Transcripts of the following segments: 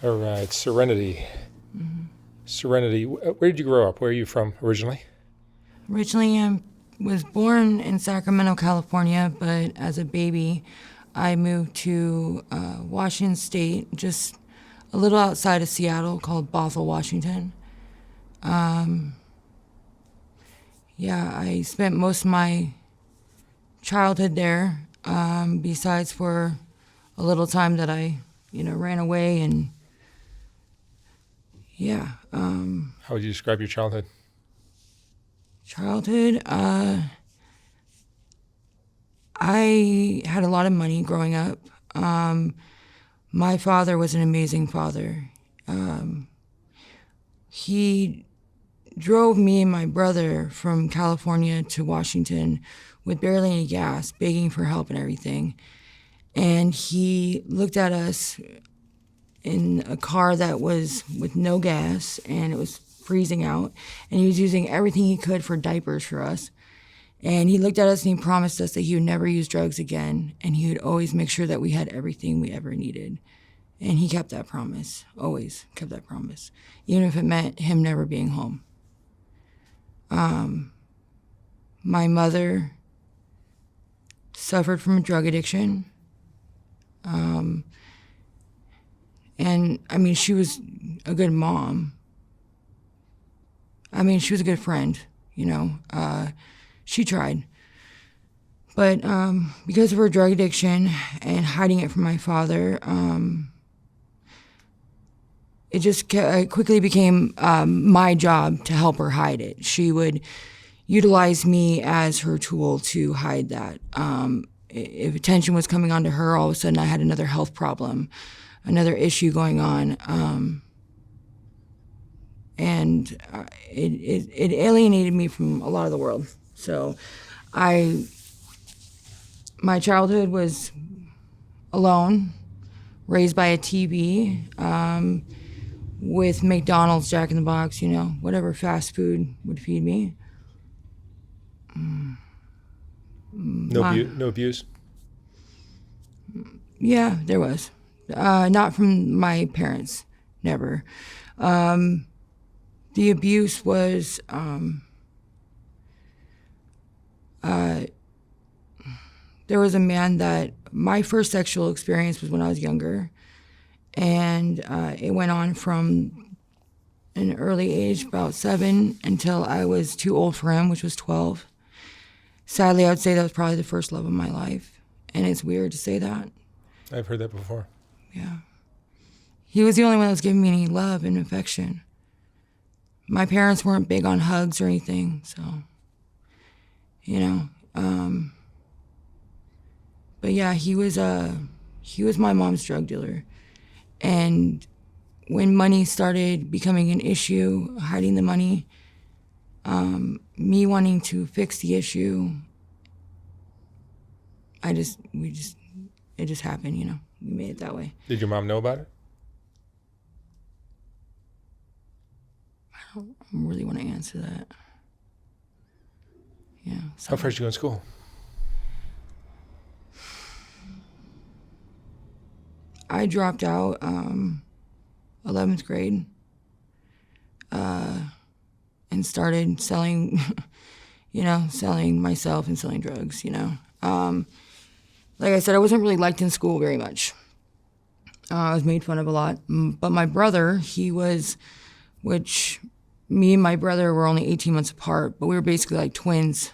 All right, Serenity. Serenity. Where did you grow up? Where are you from originally? Originally, I was born in Sacramento, California, but as a baby, I moved to Washington State, just a little outside of Seattle, called Bothell, Washington. Yeah, I spent most of my childhood there, besides for a little time that I, ran away and, yeah. How would you describe your childhood? Childhood, I had a lot of money growing up. My father was an amazing father. He drove me and my brother from California to Washington with barely any gas, begging for help and everything. And he looked at us in a car that was with no gas, and it was freezing out, and he was using everything he could for diapers for us. And he looked at us and he promised us that he would never use drugs again, and he would always make sure that we had everything we ever needed. And he kept that promise, always kept that promise, even if it meant him never being home. My mother suffered from a drug addiction. And I mean, she was a good mom. I mean, she was a good friend, she tried. But because of her drug addiction and hiding it from my father, it quickly became my job to help her hide it. She would utilize me as her tool to hide that. If attention was coming onto her, all of a sudden I had another health problem, another issue going on. And it alienated me from a lot of the world. So my childhood was alone, raised by a TV, with McDonald's, Jack in the Box, whatever fast food would feed me. No abuse? Yeah, there was. Not from my parents, never. The abuse was, there was a man that, my first sexual experience was when I was younger, and it went on from an early age, about 7, until I was too old for him, which was 12. Sadly, I would say that was probably the first love of my life, and it's weird to say that. I've heard that before. Yeah. He was the only one that was giving me any love and affection. My parents weren't big on hugs or anything, so, but yeah, he was my mom's drug dealer. And when money started becoming an issue, hiding the money, me wanting to fix the issue, it just happened, we made it that way. Did your mom know about it? I don't really want to answer that. Yeah. How far did you go in school? I dropped out 11th grade and started selling, selling myself and selling drugs, Like I said, I wasn't really liked in school very much. I was made fun of a lot. But my brother, me and my brother were only 18 months apart, but we were basically like twins.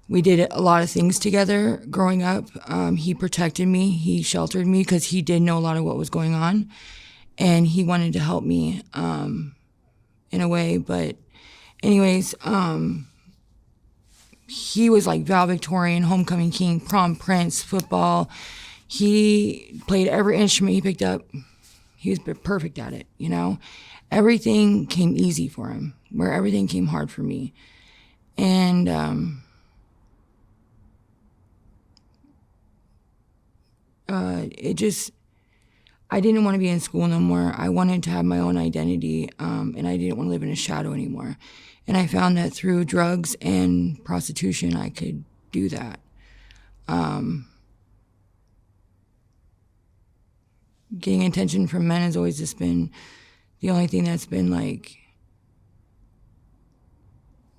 We did a lot of things together growing up. He protected me, he sheltered me, because he did know a lot of what was going on, and he wanted to help me in a way. But anyways, he was like valedictorian, homecoming king, prom prince, football. He played every instrument he picked up. He was perfect at it, Everything came easy for him, where everything came hard for me. And I didn't want to be in school no more. I wanted to have my own identity, and I didn't want to live in a shadow anymore. And I found that through drugs and prostitution, I could do that. getting attention from men has always just been the only thing that's been like,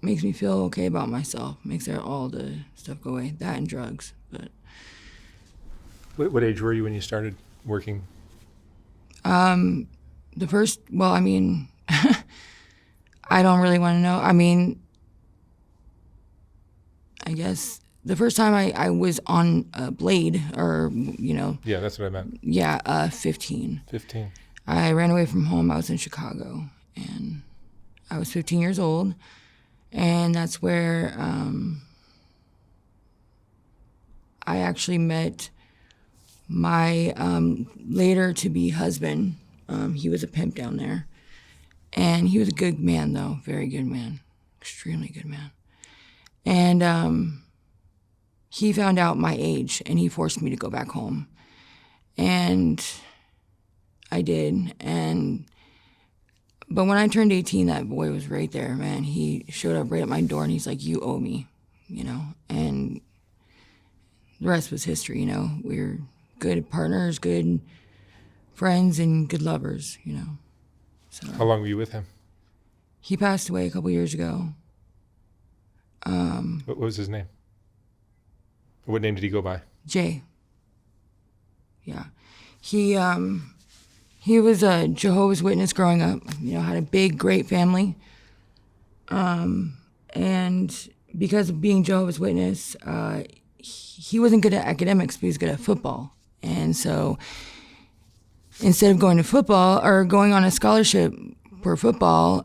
makes me feel okay about myself, makes all the stuff go away, that and drugs. But What age were you when you started working? the first, well, I mean, I don't really want to know. I mean, I guess the first time I was on a blade, or, you know. Yeah, that's what I meant. Yeah, 15. 15. I ran away from home. I was in Chicago, and I was 15 years old. And that's where I actually met my later-to-be husband. He was a pimp down there. And he was a good man, though. Very good man. Extremely good man. And he found out my age, and he forced me to go back home. And I did. But when I turned 18, that boy was right there, man. He showed up right at my door, and he's like, you owe me, you know? And the rest was history, you know? We were good partners, good friends, and good lovers, you know? So How long were you with him? he passed away a couple years ago. What was his name? What name did he go by? Jay. Yeah. He was a Jehovah's Witness growing up, you know, had a big, great family. And because of being Jehovah's Witness, he wasn't good at academics, but he was good at football. And so instead of going to football or going on a scholarship for football,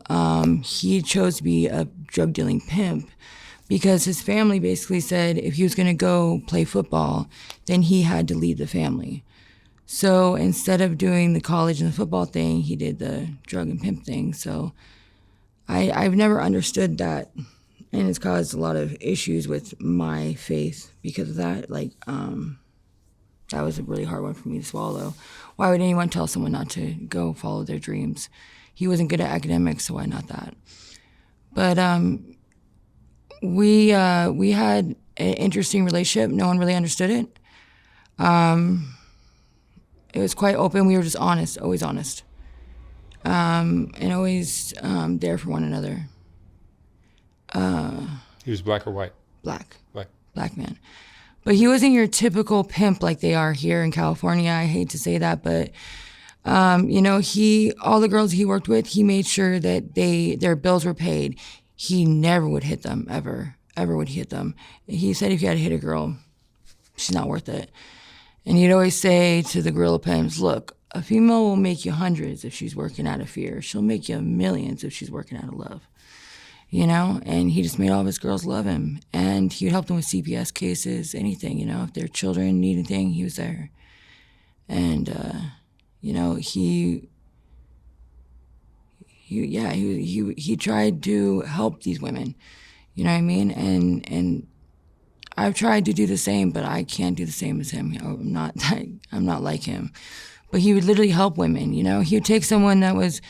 he chose to be a drug dealing pimp, because his family basically said if he was going to go play football, then he had to leave the family. So instead of doing the college and the football thing, he did the drug and pimp thing. So I've never understood that, and it's caused a lot of issues with my faith because of that. Like, that was a really hard one for me to swallow. Why would anyone tell someone not to go follow their dreams? He wasn't good at academics, so why not that? But we had an interesting relationship. No one really understood it. It was quite open. We were just honest, always honest, and always there for one another. He was black or white? Black man. But he wasn't your typical pimp like they are here in California. I hate to say that, but you know, all the girls he worked with, he made sure that their bills were paid. He never would hit them, ever would hit them. He said if you had to hit a girl, she's not worth it. And he'd always say to the guerrilla pimps, look, a female will make you hundreds if she's working out of fear. She'll make you millions if she's working out of love. You know, and he just made all of his girls love him. And he would help them with CPS cases, anything, you know, if their children need anything, he was there. And, you know, he tried to help these women, you know what I mean? And I've tried to do the same, but I can't do the same as him. I'm not like him. But he would literally help women, you know? He would take someone that was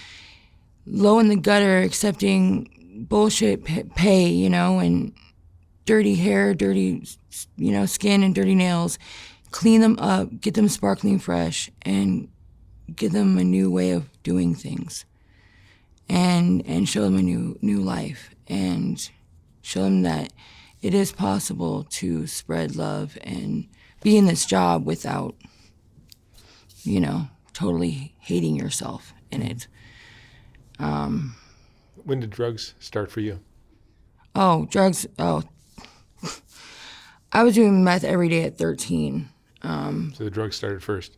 low in the gutter, accepting bullshit pay, you know, and dirty hair, dirty, you know, skin and dirty nails, clean them up, get them sparkling fresh, and give them a new way of doing things, and show them a new life, and show them that it is possible to spread love and be in this job without, you know, totally hating yourself in it. When did drugs start for you? Oh, drugs. Oh, I was doing meth every day at 13. So the drugs started first.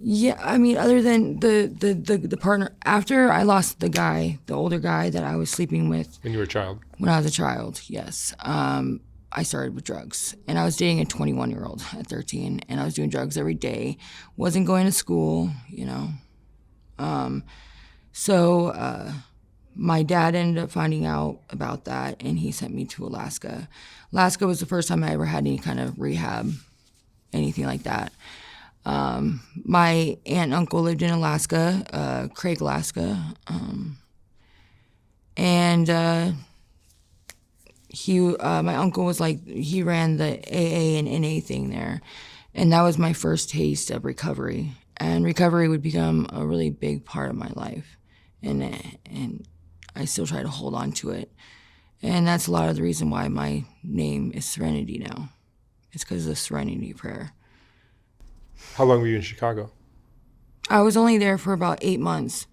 Yeah, I mean, other than the partner, after I lost the older guy that I was sleeping with. When you were a child? When I was a child, yes. I started with drugs. And I was dating a 21-year-old at 13, and I was doing drugs every day. Wasn't going to school, you know. So my dad ended up finding out about that, and he sent me to Alaska. Alaska was the first time I ever had any kind of rehab, anything like that. My aunt and uncle lived in Alaska, Craig, Alaska. And my uncle was like, he ran the AA and NA thing there. And that was my first taste of recovery. And recovery would become a really big part of my life. And I still try to hold on to it. And that's a lot of the reason why my name is Serenity now. It's because of the Serenity Prayer. How long were you in Chicago? I was only there for about 8 months,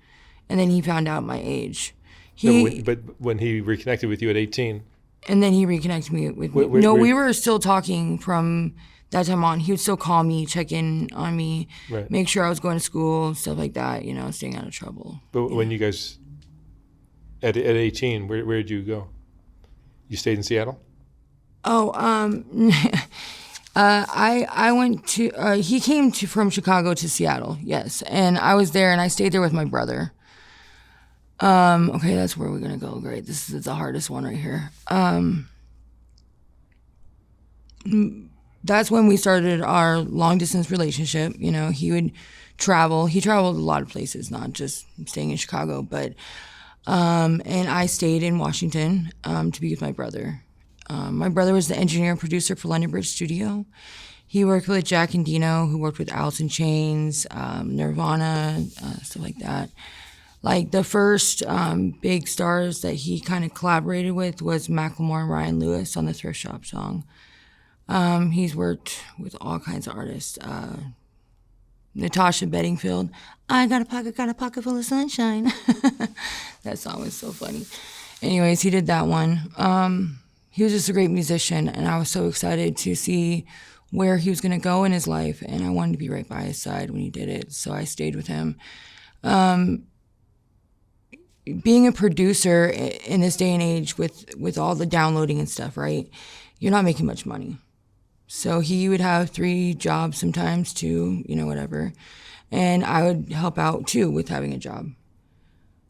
and then he found out my age. But when he reconnected with you at 18? And then he reconnected me with me. We were still talking from that time on. He would still call me, check in on me, Right. make sure I was going to school, stuff like that, staying out of trouble. But when you guys, at 18, where did you go? You stayed in Seattle? Oh, I went to, he came from Chicago to Seattle, yes. And I was there, and I stayed there with my brother. Okay, that's where we're going to go. Great. This is the hardest one right here. That's when we started our long-distance relationship. He would travel. He traveled a lot of places, not just staying in Chicago, but, and I stayed in Washington to be with my brother. My brother was the engineer and producer for London Bridge Studio. He worked with Jack and Dino, who worked with Alice in Chains, Nirvana, stuff like that. Like the first big stars that he kind of collaborated with was Macklemore and Ryan Lewis on the Thrift Shop song. He's worked with all kinds of artists. Natasha Bedingfield, I got a pocket full of sunshine. That song was so funny. Anyways, he did that one. He was just a great musician, and I was so excited to see where he was going to go in his life, and I wanted to be right by his side when he did it, so I stayed with him. Being a producer in this day and age with all the downloading and stuff, right, you're not making much money. So he would have 3 jobs sometimes, 2, whatever, and I would help out, too, with having a job.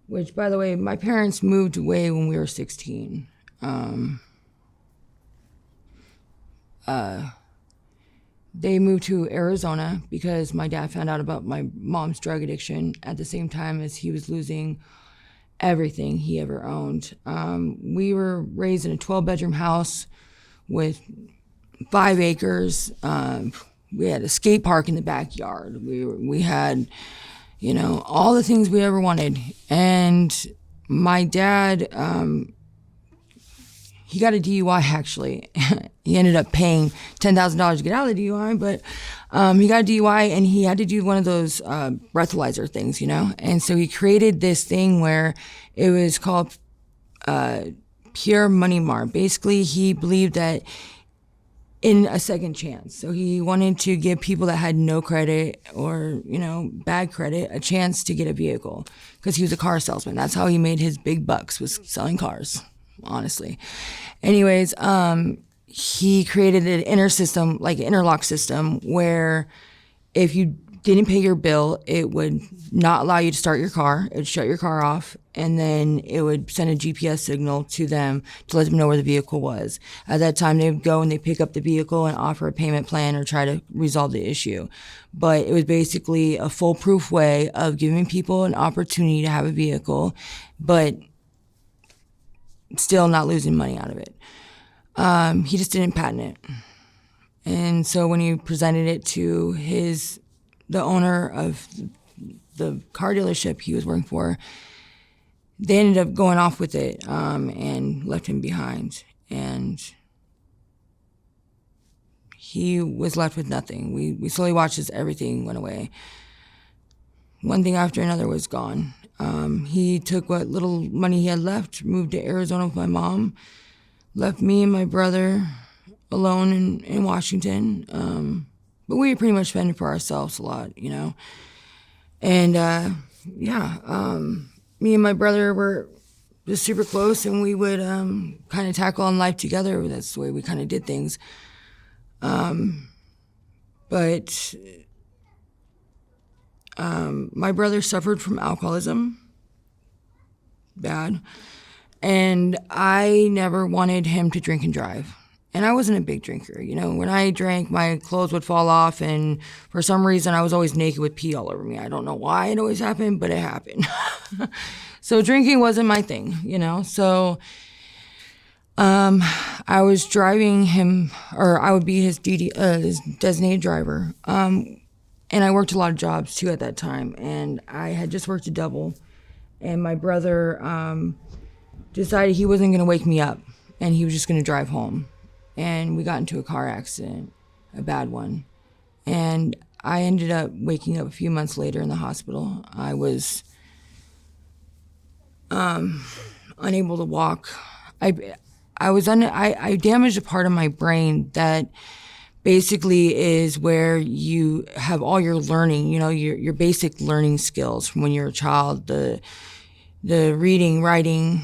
Which, by the way, my parents moved away when we were 16. They moved to Arizona because my dad found out about my mom's drug addiction at the same time as he was losing everything he ever owned. We were raised in a 12-bedroom house with 5 acres. We had a skate park in the backyard. We had, all the things we ever wanted. And my dad, he got a DUI, actually. He ended up paying $10,000 to get out of the DUI, but he got a DUI, and he had to do one of those breathalyzer things, And so he created this thing where it was called Pure Money Mart. Basically, he believed that in a second chance. So he wanted to give people that had no credit or, bad credit a chance to get a vehicle because he was a car salesman. That's how he made his big bucks, was selling cars, honestly. Anyways, he created an interlock system where if you didn't pay your bill, it would not allow you to start your car. It would shut your car off, and then it would send a GPS signal to them to let them know where the vehicle was. At that time, they would go and they pick up the vehicle and offer a payment plan or try to resolve the issue. But it was basically a foolproof way of giving people an opportunity to have a vehicle, but still not losing money out of it. He just didn't patent it. And so when he presented it to the owner of the car dealership he was working for, they ended up going off with it and left him behind. And he was left with nothing. We slowly watched as everything went away. One thing after another was gone. He took what little money he had left, moved to Arizona with my mom, left me and my brother alone in Washington. But we pretty much fended for ourselves a lot, And me and my brother were just super close, and we would kind of tackle on life together. That's the way we kind of did things. But my brother suffered from alcoholism, bad, and I never wanted him to drink and drive. And I wasn't a big drinker, When I drank, my clothes would fall off, and for some reason, I was always naked with pee all over me. I don't know why it always happened, but it happened. So drinking wasn't my thing, So I was driving him, or I would be his his designated driver. And I worked a lot of jobs too at that time. And I had just worked a double. And my brother decided he wasn't going to wake me up, and he was just going to drive home. And we got into a car accident, a bad one. And I ended up waking up a few months later in the hospital. I was unable to walk. I damaged a part of my brain that basically is where you have all your learning, your basic learning skills from when you're a child, the reading, writing,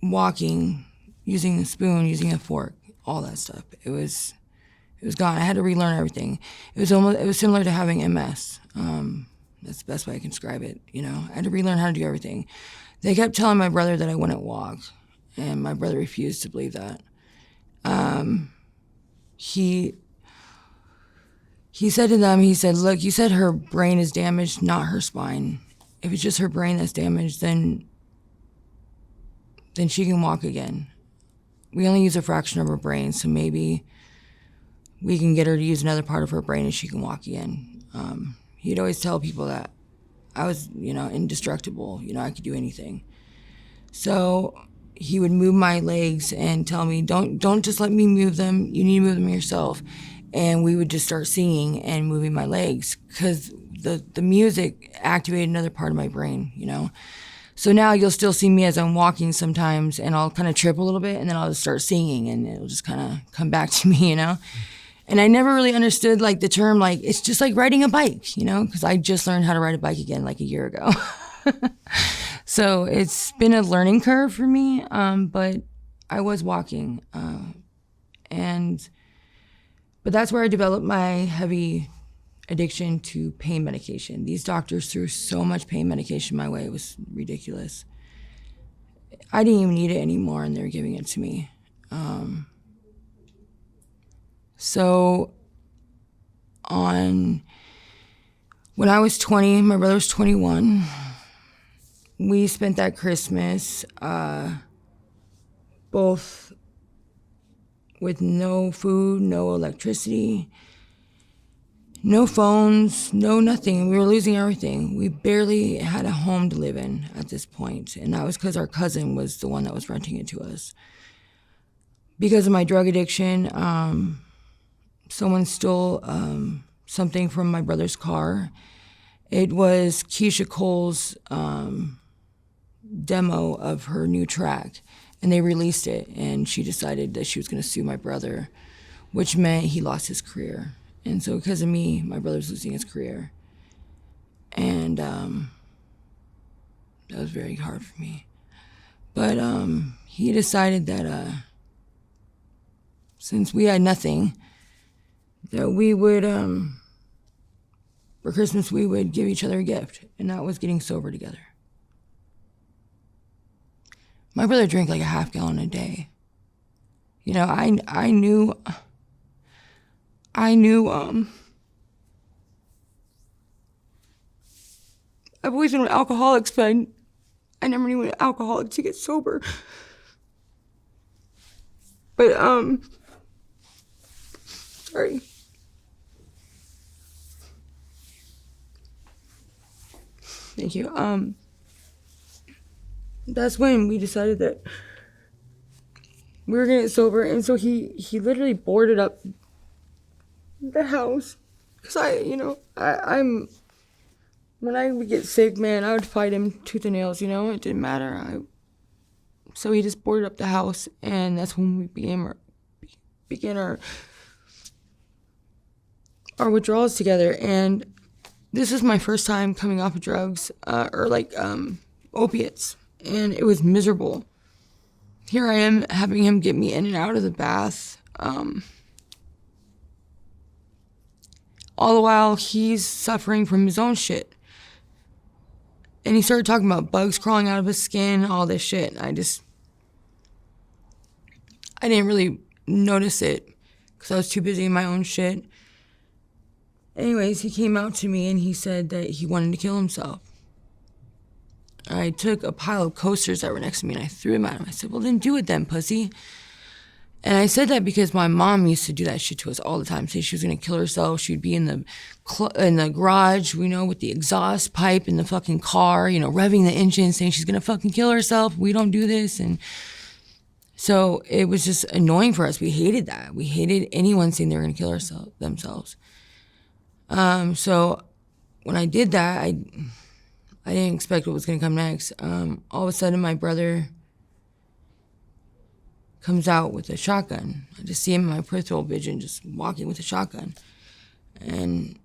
walking, using a spoon, using a fork, all that stuff. It was gone. I had to relearn everything. It was similar to having MS. That's the best way I can describe it. I had to relearn how to do everything. They kept telling my brother that I wouldn't walk, and my brother refused to believe that. He said to them, look, you said her brain is damaged, not her spine. If it's just her brain that's damaged, then she can walk again. We only use a fraction of her brain, so maybe we can get her to use another part of her brain and she can walk again. He'd always tell people that I was, indestructible. I could do anything. So he would move my legs and tell me, don't just let me move them. You need to move them yourself. And we would just start singing and moving my legs because the music activated another part of my brain, So now you'll still see me as I'm walking sometimes, and I'll kind of trip a little bit, and then I'll just start singing, and it'll just kind of come back to me, And I never really understood the term, it's just like riding a bike, because I just learned how to ride a bike again a year ago. So it's been a learning curve for me, but I was walking. But that's where I developed my heavy addiction to pain medication. These doctors threw so much pain medication my way. It was ridiculous. I didn't even need it anymore, and they were giving it to me. So when I was 20, my brother was 21, we spent that Christmas both with no food, no electricity, no phones, no nothing. We were losing everything. We barely had a home to live in at this point, and that was because our cousin was the one that was renting it to us. Because of my drug addiction, someone stole something from my brother's car. It was Keisha Cole's demo of her new track, and they released it, and she decided that she was going to sue my brother, which meant he lost his career. And so because of me, my brother's losing his career. And that was very hard for me. But he decided that since we had nothing, that we would, for Christmas, we would give each other a gift, and that was getting sober together. My brother drank a half gallon a day. I knew, I've always been with alcoholics, but I never knew an alcoholic to get sober. But, sorry. Thank you. That's when we decided that we were gonna get sober, and so he literally boarded up the house. Cause I'm when I would get sick, man, I would fight him tooth and nails. It didn't matter. So he just boarded up the house, and that's when we began our withdrawals together. And this was my first time coming off of drugs or opiates, and it was miserable. Here I am having him get me in and out of the bath. All the while he's suffering from his own shit. And he started talking about bugs crawling out of his skin, all this shit. I didn't really notice it because I was too busy in my own shit. Anyways, he came out to me and he said that he wanted to kill himself. I took a pile of coasters that were next to me and I threw them at him. I said, well, then do it then, pussy. And I said that because my mom used to do that shit to us all the time. Say she was gonna kill herself. She'd be in the garage, with the exhaust pipe in the fucking car, revving the engine, saying she's gonna fucking kill herself. We don't do this. And so it was just annoying for us. We hated that. We hated anyone saying they were gonna kill themselves. So when I did that, I didn't expect what was gonna come next. All of a sudden, my brother comes out with a shotgun. I just see him in my peripheral vision just walking with a shotgun. And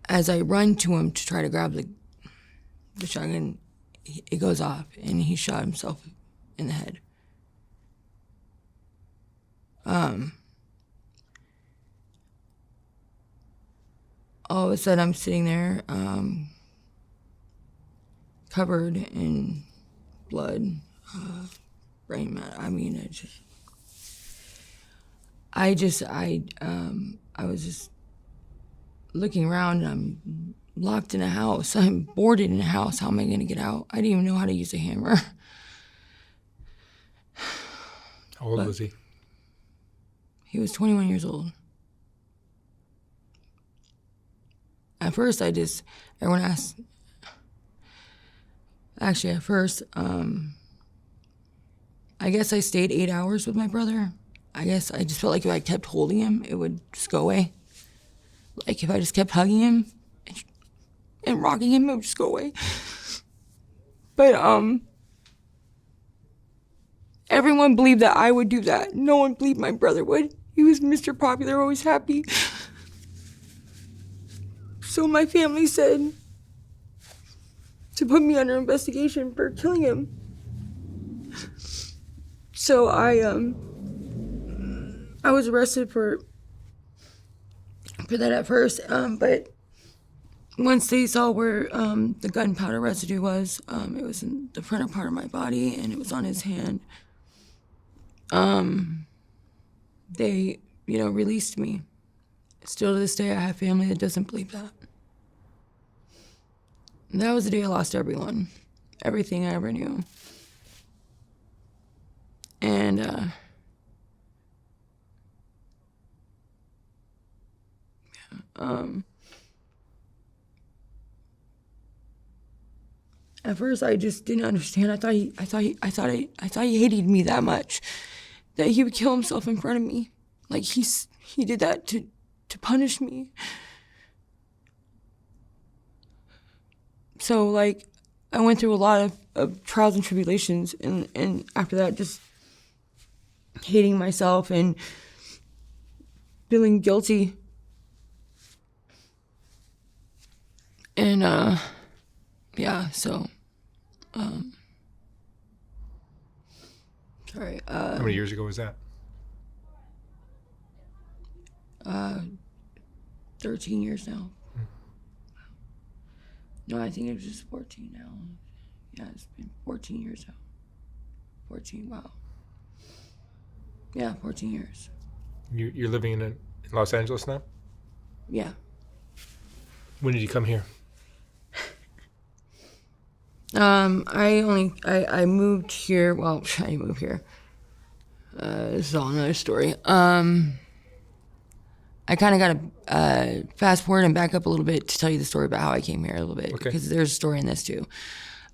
as I run to him to try to grab the shotgun, it goes off and he shot himself in the head. All of a sudden I'm sitting there covered in blood, brain matter. I mean, I was just looking around and I'm locked in a house. I'm boarded in a house. How am I gonna get out? I didn't even know how to use a hammer. How old was he? He was 21 years old. At first, everyone asked, actually at first, I guess I stayed 8 hours with my brother. I guess I just felt like if I kept holding him, it would just go away. Like if I just kept hugging him and rocking him, it would just go away. But everyone believed that I would do that. No one believed my brother would. He was Mr. Popular, always happy. So my family said to put me under investigation for killing him. So I was arrested for that at first, but once they saw where the gunpowder residue was, it was in the frontal part of my body and it was on his hand. They, released me. Still to this day, I have family that doesn't believe that. And that was the day I lost everything I ever knew. And at first I just didn't understand. I thought he hated me that much that he would kill himself in front of me. Like he did that to punish me. So like I went through a lot of trials and tribulations, and after that just hating myself and feeling guilty. And sorry. How many years ago was that? 13 years now. No, I think it was just 14 now. Yeah, it's been 14 years now. 14, wow. Yeah, 14 years. You're living in Los Angeles now? Yeah. When did you come here? I moved here. Well, I didn't move here. This is all another story. I kind of got to fast forward and back up a little bit to tell you the story about how I came here a little bit, okay, because there's a story in this too.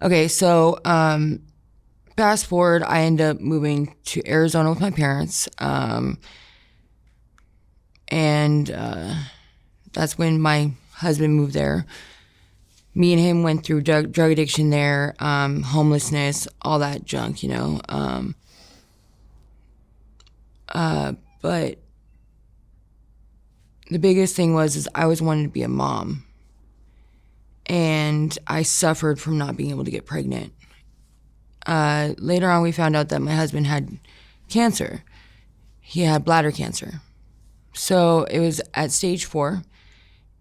Okay, so fast forward, I end up moving to Arizona with my parents, and that's when my husband moved there. Me and him went through drug addiction there, homelessness, all that junk, but the biggest thing is I always wanted to be a mom. And I suffered from not being able to get pregnant. Later on, we found out that my husband had cancer. He had bladder cancer. So it was at stage 4.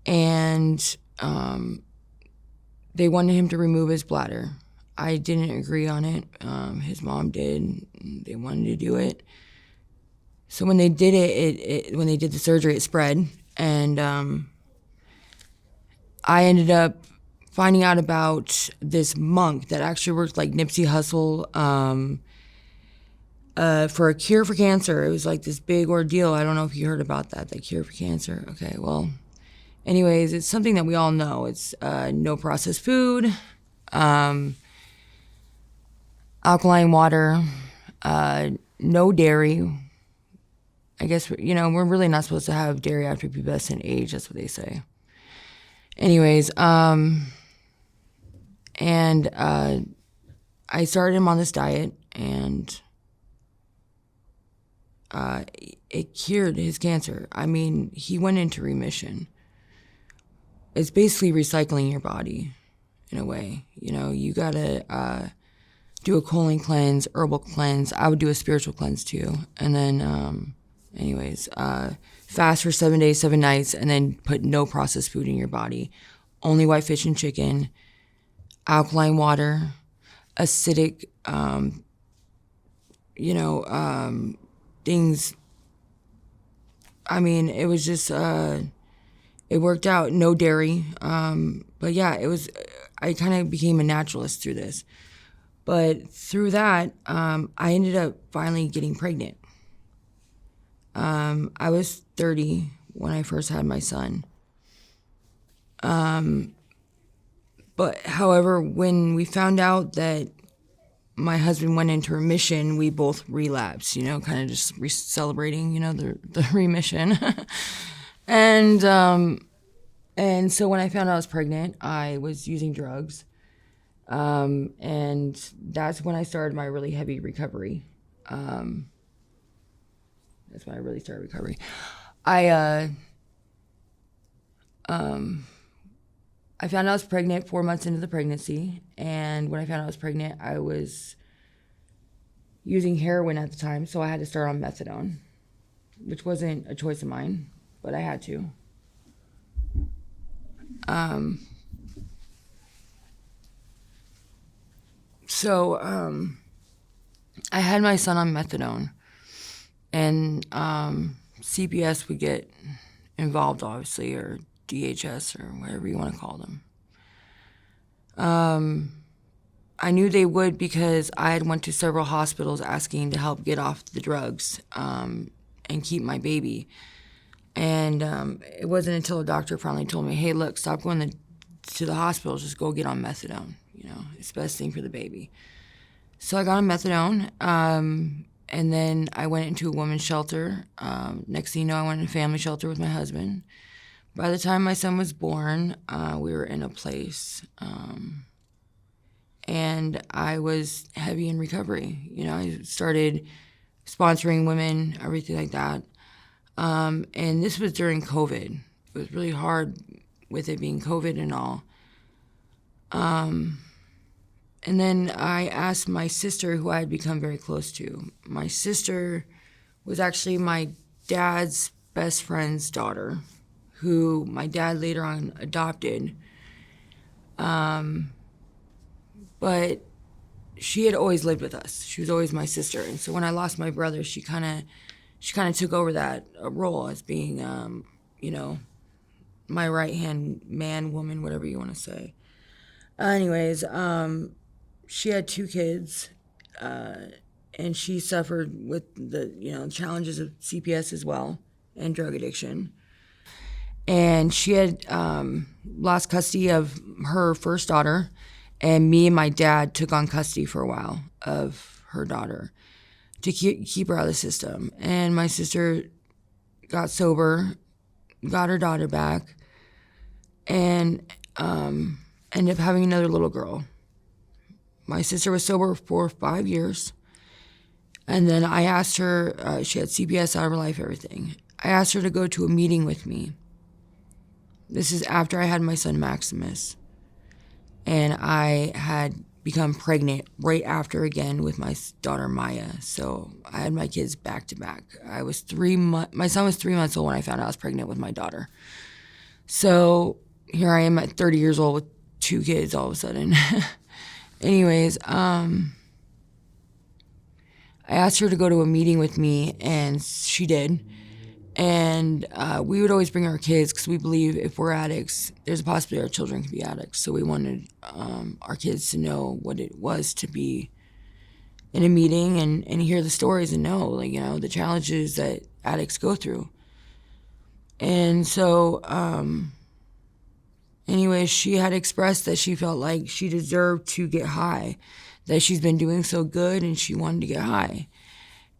And they wanted him to remove his bladder. I didn't agree on it. His mom did. They wanted to do it. So when they did when they did the surgery, it spread, and I ended up finding out about this monk that actually worked like Nipsey Hussle for a cure for cancer. It was like this big ordeal. I don't know if you heard about that, the cure for cancer. Okay, well, anyways, it's something that we all know. It's no processed food, alkaline water, no dairy. I guess, we're really not supposed to have dairy after pubescent age. That's what they say. Anyways, and I started him on this diet, and it cured his cancer. I mean, he went into remission. It's basically recycling your body in a way. You gotta do a colon cleanse, herbal cleanse. I would do a spiritual cleanse too. And then, fast for 7 days, 7 nights, and then put no processed food in your body. Only white fish and chicken, alkaline water, acidic, things. I mean, it was just, it worked out. No dairy. But yeah, I kind of became a naturalist through this. But through that, I ended up finally getting pregnant. I was 30 when I first had my son. But however, when we found out that my husband went into remission, we both relapsed, kind of just celebrating, the remission. And so when I found out I was pregnant, I was using drugs. And that's when I started my really heavy recovery. That's when I really started recovery. I found out I was pregnant 4 months into the pregnancy, and when I found out I was pregnant, I was using heroin at the time, so I had to start on methadone, which wasn't a choice of mine, but I had to. So I had my son on methadone, and CPS would get involved, obviously, or DHS, or whatever you want to call them. I knew they would because I had went to several hospitals asking to help get off the drugs and keep my baby. And it wasn't until a doctor finally told me, hey, look, stop going to the hospital, just go get on methadone. It's the best thing for the baby. So I got on methadone, and then I went into a women's shelter. Next thing you know, I went into a family shelter with my husband. By the time my son was born, we were in a place, and I was heavy in recovery. I started sponsoring women, everything like that. And this was during COVID. It was really hard with it being COVID and all. And then I asked my sister, who I had become very close to. My sister was actually my dad's best friend's daughter, who my dad later on adopted. But she had always lived with us. She was always my sister. And so when I lost my brother, she kind of took over that role as being, my right-hand man, woman, whatever you want to say. Anyways, she had 2 kids, and she suffered with the, challenges of CPS as well, and drug addiction. And she had lost custody of her first daughter, and me and my dad took on custody for a while of her daughter to keep her out of the system. And my sister got sober, got her daughter back, and ended up having another little girl. My sister was sober for 5 years. And then I asked her, she had CPS out of her life, everything. I asked her to go to a meeting with me. This is after I had my son Maximus. And I had become pregnant right after again with my daughter Maya. So I had my kids back to back. My son was 3 months old when I found out I was pregnant with my daughter. So here I am at 30 years old with 2 kids all of a sudden. Anyways, I asked her to go to a meeting with me, and she did. And we would always bring our kids because we believe if we're addicts, there's a possibility our children can be addicts. So we wanted our kids to know what it was to be in a meeting and hear the stories and know, like, you know, the challenges that addicts go through. And so, anyways, she had expressed that she felt like she deserved to get high, that she's been doing so good and she wanted to get high.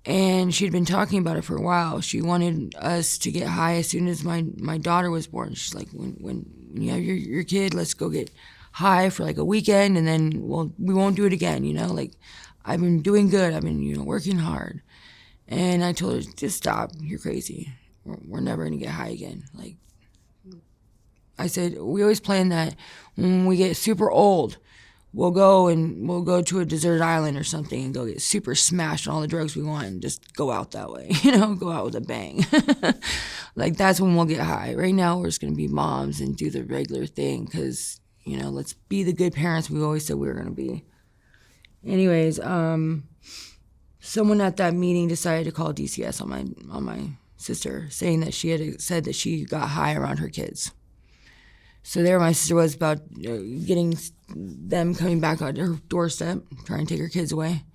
And she'd been talking about it for a while. She wanted us to get high as soon as my daughter was born. She's like, when you have your kid, let's go get high for like a weekend, and then we won't do it again, you know? Like, I've been doing good. I've been, you know, working hard. And I told her, just stop. You're crazy. We're never going to get high again. Like, I said, we always plan that when we get super old, we'll go to a deserted island or something and go get super smashed on all the drugs we want and just go out that way, you know, go out with a bang. Like, that's when we'll get high. Right now, we're just going to be moms and do the regular thing because, you know, let's be the good parents we always said we were going to be. Anyways, someone at that meeting decided to call DCS on my sister, saying that she had said that she got high around her kids. So there my sister was about getting them coming back on her doorstep, trying to take her kids away.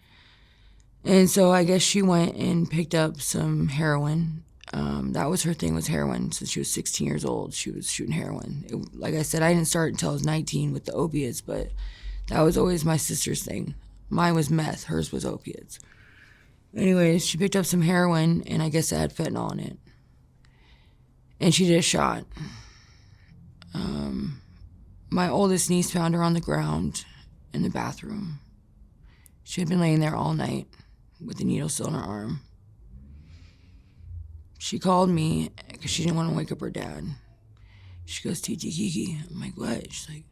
And so I guess she went and picked up some heroin. That was her thing, was heroin. Since she was 16 years old, she was shooting heroin. Like I said, I didn't start until I was 19 with the opiates, but that was always my sister's thing. Mine was meth, hers was opiates. Anyways, she picked up some heroin, and I guess it had fentanyl in it. And she did a shot. My oldest niece found her on the ground in the bathroom. She had been laying there all night with the needle still in her arm. She called me because she didn't want to wake up her dad. She goes, Titi Kiki. I'm like, what? She's like,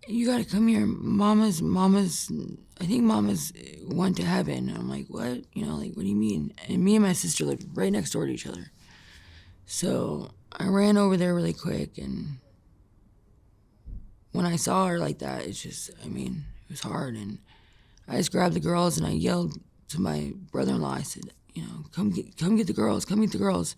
you gotta come here. Mama's, I think Mama's went to heaven. And I'm like, what? You know, like, what do you mean? And me and my sister lived right next door to each other. So I ran over there really quick, and when I saw her like that, it's just, I mean, it was hard. And I just grabbed the girls and I yelled to my brother-in-law. I said, you know, come get the girls, come get the girls.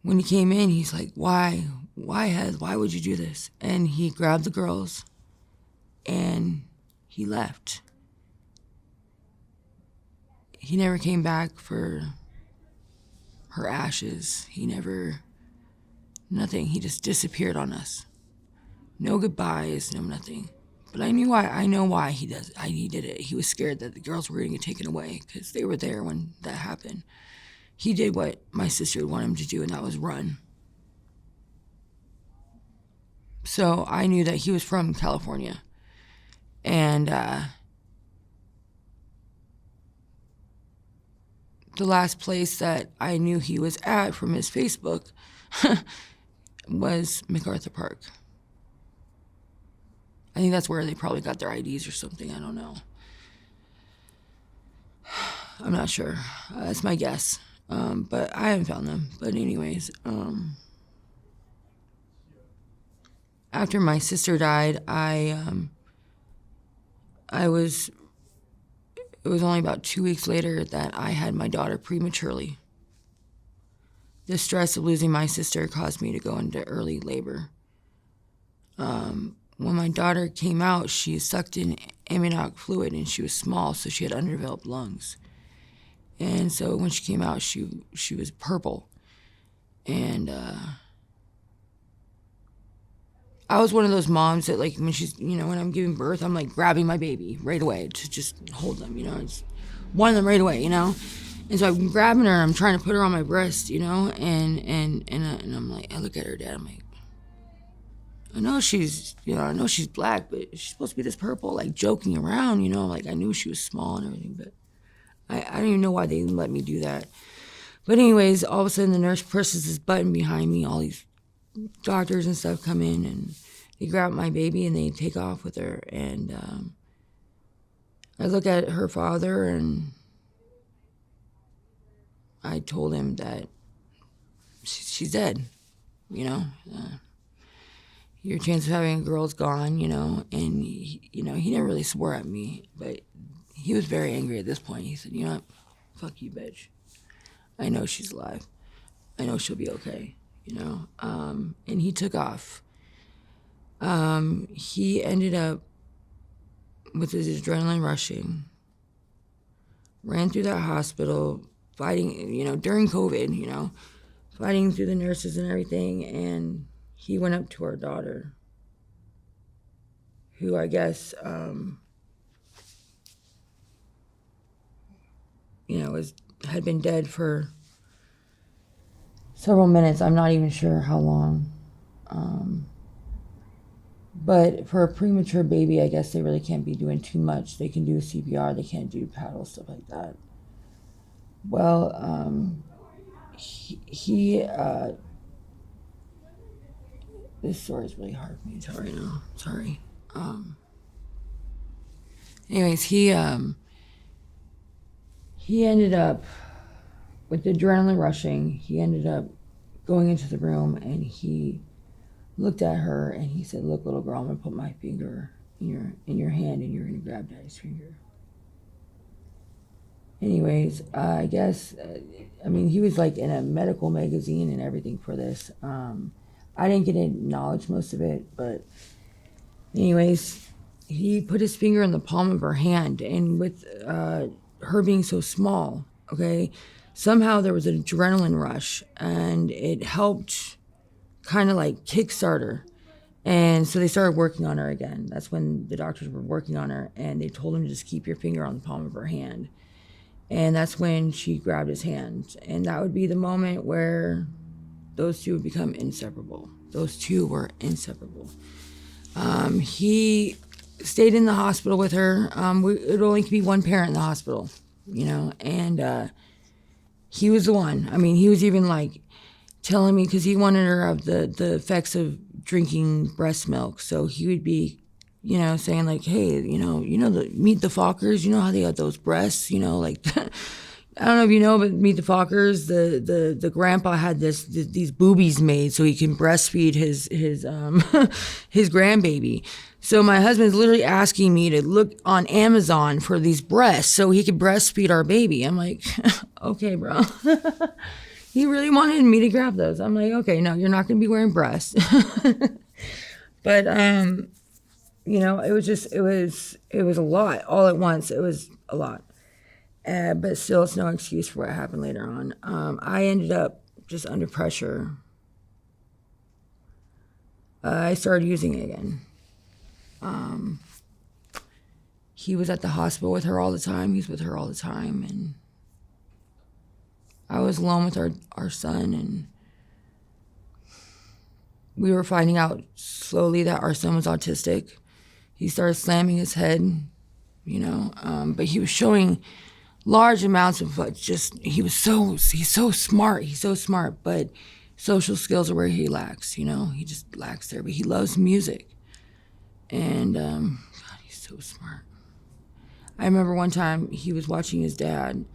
When he came in, he's like, why would you do this? And he grabbed the girls and he left. He never came back for her ashes. Nothing. He just disappeared on us. No goodbyes, no nothing. But I know why he did it. He was scared that the girls were going to get taken away because they were there when that happened. He did what my sister would want him to do, and that was run. So I knew that he was from California. And the last place that I knew he was at from his Facebook was MacArthur Park. I think that's where they probably got their IDs or something. I don't know. I'm not sure. That's my guess. But I haven't found them. But anyways, after my sister died, it was only about 2 weeks later that I had my daughter prematurely. The stress of losing my sister caused me to go into early labor. When my daughter came out, she sucked in amniotic fluid, and she was small, so she had underdeveloped lungs. And so when she came out, she was purple. And I was one of those moms that, like, when she's, you know, when I'm giving birth, I'm like grabbing my baby right away to just hold them, you know. It's one of them right away, you know. And so I'm grabbing her and I'm trying to put her on my breast, you know. And I'm like, I look at her dad, I'm like, I know she's black, but she's supposed to be this purple, like joking around, you know. Like, I knew she was small and everything, but I don't even know why they didn't let me do that. But anyways, all of a sudden the nurse presses this button behind me. All these doctors and stuff come in and they grab my baby and they take off with her. And I look at her father and I told him that she's dead, you know. Your chance of having a girl's gone, you know. And he never really swore at me, but he was very angry at this point. He said, you know what, fuck you, bitch. I know she's alive. I know she'll be okay, you know? And he took off. He ended up with his adrenaline rushing, ran through that hospital, fighting, you know, during COVID, you know, fighting through the nurses and everything. And he went up to our daughter, who I guess, you know, had been dead for several minutes. I'm not even sure how long. But for a premature baby, I guess they really can't be doing too much. They can do CPR, they can't do paddle, stuff like that. Well, this story is really hard for me to tell right now. Sorry. Anyways, he ended up, with the adrenaline rushing, he ended up going into the room and he looked at her and he said, "Look, little girl, I'm gonna put my finger in your hand and you're gonna grab Daddy's finger." Anyways, I guess, I mean, he was like in a medical magazine and everything for this. I didn't get to acknowledge most of it, but anyways, he put his finger in the palm of her hand, and with her being so small, okay, somehow there was an adrenaline rush and it helped kind of like kickstart her. And so they started working on her again. That's when the doctors were working on her, and they told him to just keep your finger on the palm of her hand. And that's when she grabbed his hand. And that would be the moment where those two would become inseparable. Those two were inseparable. He stayed in the hospital with her. It would only be one parent in the hospital, you know, and he was the one. I mean, he was even like telling me, because he wanted her of the effects of drinking breast milk. So he would be, you know, saying like, "Hey, meet the Fockers, you know how they got those breasts, you know, like," I don't know if you know, but Meet the Fockers, the grandpa had these boobies made so he can breastfeed his his grandbaby. So my husband's literally asking me to look on Amazon for these breasts so he could breastfeed our baby. I'm like, okay, bro. He really wanted me to grab those. I'm like, okay, no, you're not going to be wearing breasts. But, you know, it was a lot all at once. It was a lot. But still, it's no excuse for what happened later on. I ended up just under pressure. I started using it again. He was at the hospital with her all the time. He's with her all the time. And I was alone with our son, and we were finding out slowly that our son was autistic. He started slamming his head, you know, but he was showing large amounts of he's so smart, but social skills are where he lacks, you know, he just lacks there, but he loves music. And, God, he's so smart. I remember one time he was watching his dad,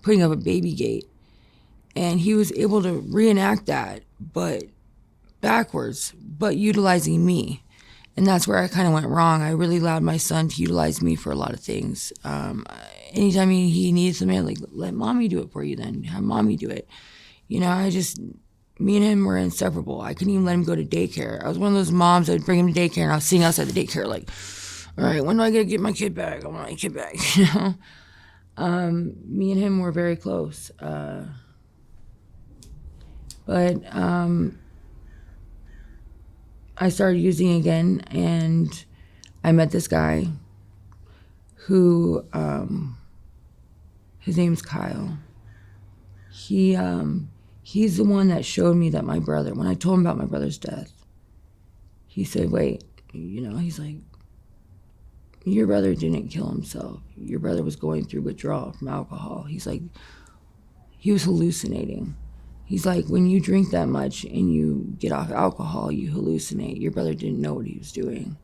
putting up a baby gate, and he was able to reenact that, but backwards, but utilizing me. And that's where I kind of went wrong. I really allowed my son to utilize me for a lot of things. Anytime he needed something, I'm like, let mommy do it for you then. Have mommy do it. You know, me and him were inseparable. I couldn't even let him go to daycare. I was one of those moms that would bring him to daycare, and I was sitting outside the daycare like, all right, when do I get my kid back? I want my kid back, you know? Me and him were very close. But I started using again, and I met this guy who, his name's Kyle. He's the one that showed me that my brother, when I told him about my brother's death, he said, wait, you know, he's like, your brother didn't kill himself. Your brother was going through withdrawal from alcohol. He's like, he was hallucinating. He's like, when you drink that much and you get off alcohol, you hallucinate. Your brother didn't know what he was doing.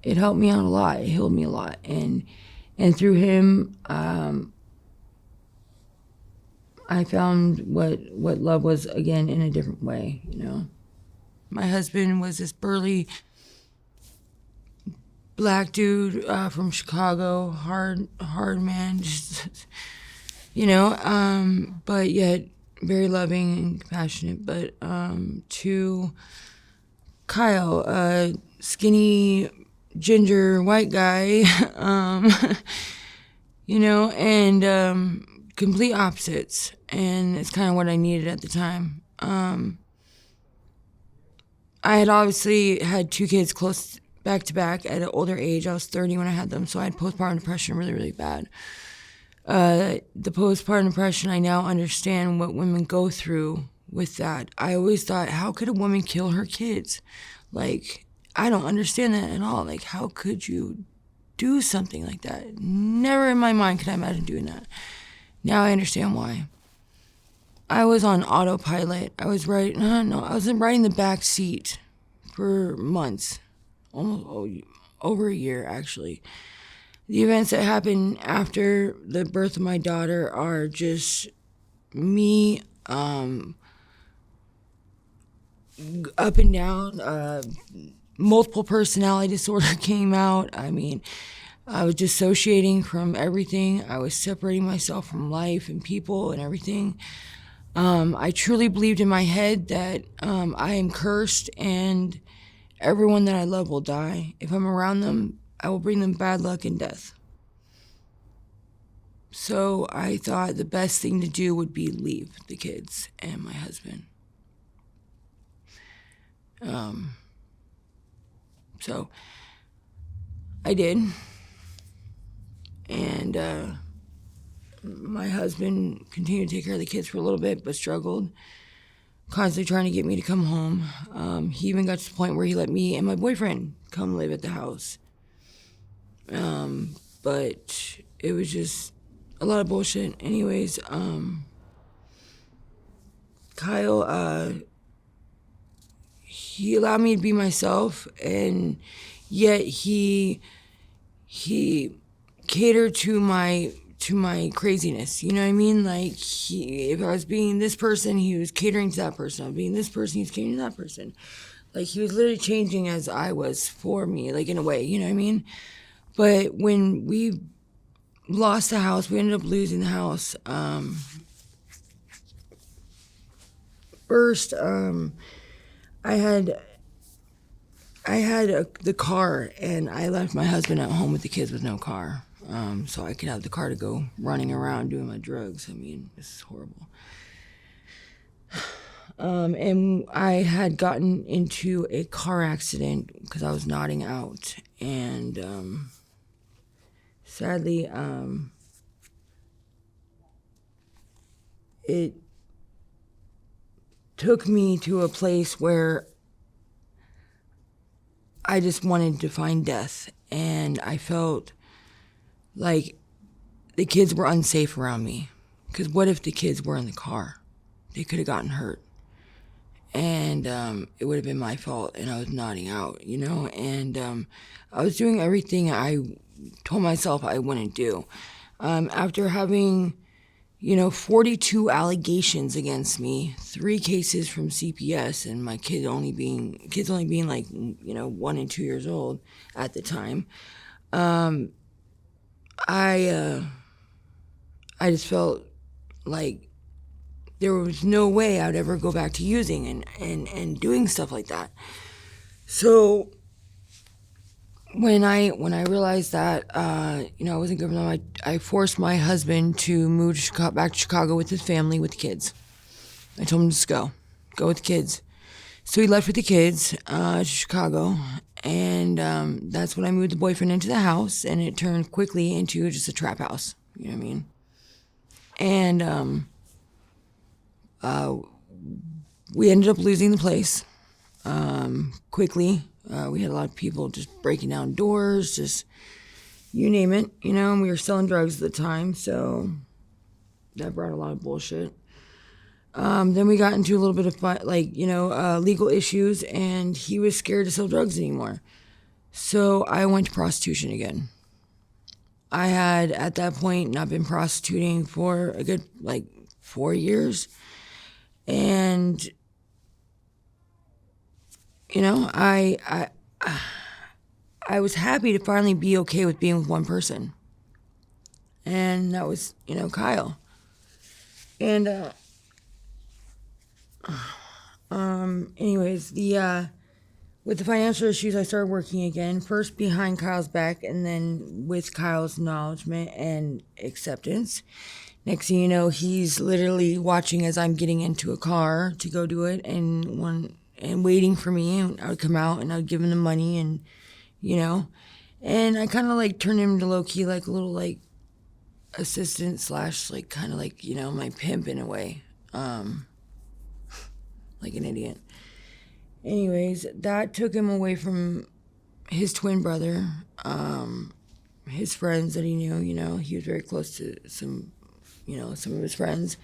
It helped me out a lot. It healed me a lot. And through him, I found what love was again in a different way, you know. My husband was this burly black dude from Chicago, hard man, just, but yet very loving and compassionate. But to Kyle, a skinny, ginger, white guy, and complete opposites. And it's kind of what I needed at the time. I had obviously had 2 kids close back to back at an older age. I was 30 when I had them, so I had postpartum depression really, really bad. The postpartum depression, I now understand what women go through with that. I always thought, how could a woman kill her kids? Like, I don't understand that at all. Like, how could you do something like that? Never in my mind could I imagine doing that. Now I understand why. I was on autopilot. I was riding the back seat for months, almost over a year, actually. The events that happened after the birth of my daughter are just me up and down. Multiple personality disorder came out. I mean, I was dissociating from everything. I was separating myself from life and people and everything. I truly believed in my head that I am cursed and everyone that I love will die. If I'm around them, I will bring them bad luck and death. So I thought the best thing to do would be leave the kids and my husband. So I did. And my husband continued to take care of the kids for a little bit, but struggled, constantly trying to get me to come home. He even got to the point where he let me and my boyfriend come live at the house. But it was just a lot of bullshit. Anyways, Kyle, he allowed me to be myself, and yet he catered to my craziness. You know what I mean? Like, if I was being this person, he was catering to that person. I was being this person, he was catering to that person. Like, he was literally changing as I was for me, like, in a way, you know what I mean? But when we lost the house, we ended up losing the house. First, I had the car, and I left my husband at home with the kids with no car. So I could have the car to go running around doing my drugs. I mean, this is horrible. And I had gotten into a car accident because I was nodding out. And sadly, it took me to a place where I just wanted to find death. And I felt like the kids were unsafe around me. Because what if the kids were in the car? They could have gotten hurt. And it would have been my fault, and I was nodding out, And I was doing everything I told myself I wouldn't do. After having, 42 allegations against me, 3 cases from CPS, and my kids only being like, 1 and 2 years old at the time, I just felt like there was no way I'd ever go back to using and doing stuff like that. So when I realized that, I wasn't good enough, I forced my husband to move back to Chicago with his family, with the kids. I told him to just go with the kids. So he left with the kids to Chicago, and that's when I moved the boyfriend into the house, and it turned quickly into just a trap house. You know what I mean? And we ended up losing the place quickly. We had a lot of people just breaking down doors, just you name it, and we were selling drugs at the time, so that brought a lot of bullshit. Then we got into a little bit of legal issues, and he was scared to sell drugs anymore. So I went to prostitution again. I had, at that point, not been prostituting for a good, 4 years. And, I was happy to finally be okay with being with one person. And that was, Kyle. And, anyways, with the financial issues, I started working again, first behind Kyle's back and then with Kyle's acknowledgement and acceptance. Next thing you know, he's literally watching as I'm getting into a car to go do it and waiting for me. And I would come out and I would give him the money and, and I kind of like turned him to low-key like a little like assistant slash like kind of like, my pimp in a way. Like an idiot. Anyways, that took him away from his twin brother, his friends that he knew, he was very close to some of his friends.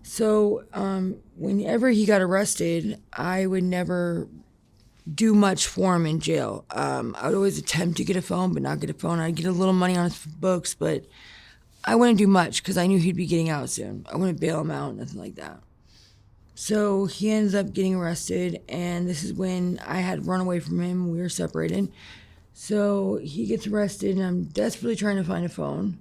So whenever he got arrested, I would never do much for him in jail. I would always attempt to get a phone, but not get a phone. I'd get a little money on his books, but I wouldn't do much because I knew he'd be getting out soon. I wouldn't bail him out, nothing like that. So he ends up getting arrested, and this is when I had run away from him. We were separated. So he gets arrested, and I'm desperately trying to find a phone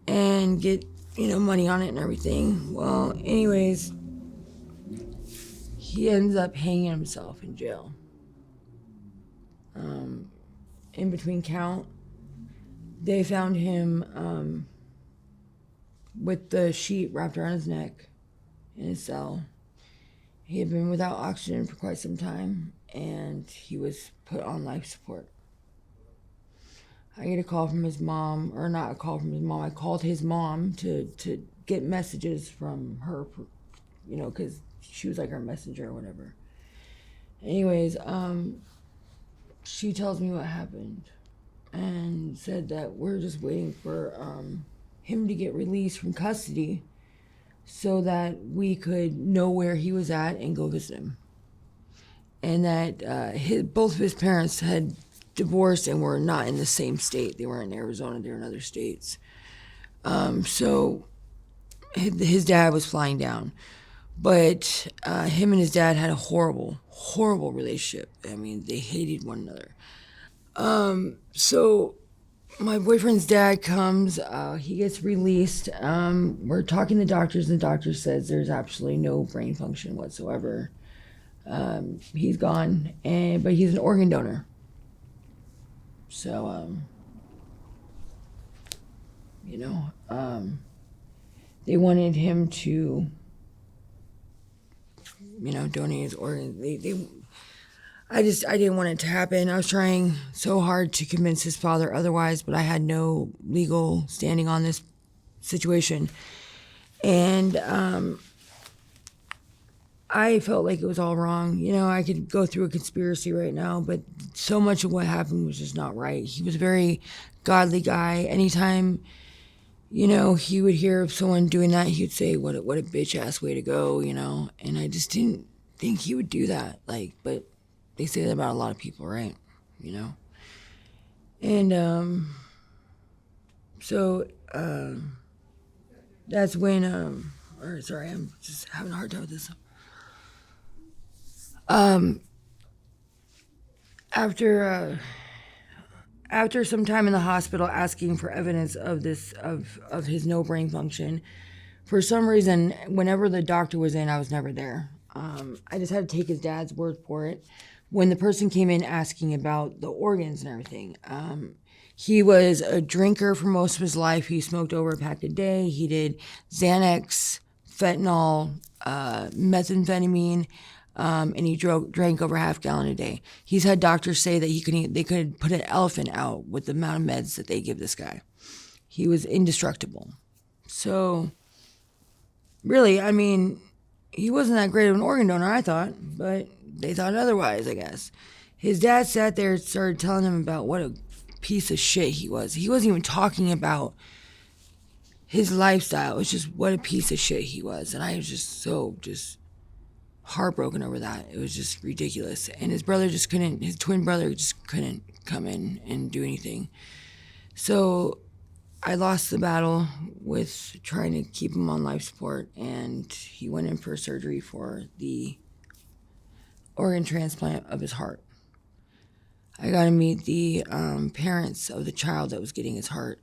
and get, money on it and everything. Well, anyways, he ends up hanging himself in jail. In between count, they found him with the sheet wrapped around his neck in his cell. He had been without oxygen for quite some time, and he was put on life support. I get a call from his mom, or not a call from his mom, I called his mom to get messages from her, because she was like our messenger or whatever. Anyways, she tells me what happened and said that we're just waiting for him to get released from custody so that we could know where he was at and go visit him. And that both of his parents had divorced and were not in the same state. They were in Arizona, they were in other states. So his dad was flying down. But him and his dad had a horrible, horrible relationship. I mean, they hated one another. So my boyfriend's dad comes, he gets released. We're talking to doctors, and the doctor says there's absolutely no brain function whatsoever. He's gone, but he's an organ donor. So, they wanted him to, donate his organs. I didn't want it to happen. I was trying so hard to convince his father otherwise, but I had no legal standing on this situation. And I felt like it was all wrong. I could go through a conspiracy right now, but so much of what happened was just not right. He was a very godly guy. Anytime, he would hear of someone doing that, he would say, what a bitch-ass way to go, And I just didn't think he would do that. But they say that about a lot of people, right? And so that's when, I'm just having a hard time with this. After some time in the hospital asking for evidence of his no brain function, for some reason, whenever the doctor was in, I was never there. I just had to take his dad's word for it. When the person came in asking about the organs and everything, he was a drinker for most of his life. He smoked over a pack a day. He did Xanax, fentanyl, methamphetamine, and he drank over half a gallon a day. He's had doctors say that they could put an elephant out with the amount of meds that they give this guy. He was indestructible. So, really, I mean, he wasn't that great of an organ donor, I thought, but they thought otherwise, I guess. His dad sat there and started telling him about what a piece of shit he was. He wasn't even talking about his lifestyle. It was just what a piece of shit he was. And I was just heartbroken over that. It was just ridiculous. And his twin brother just couldn't come in and do anything. So I lost the battle with trying to keep him on life support, and he went in for surgery for the organ transplant of his heart. I got to meet the parents of the child that was getting his heart,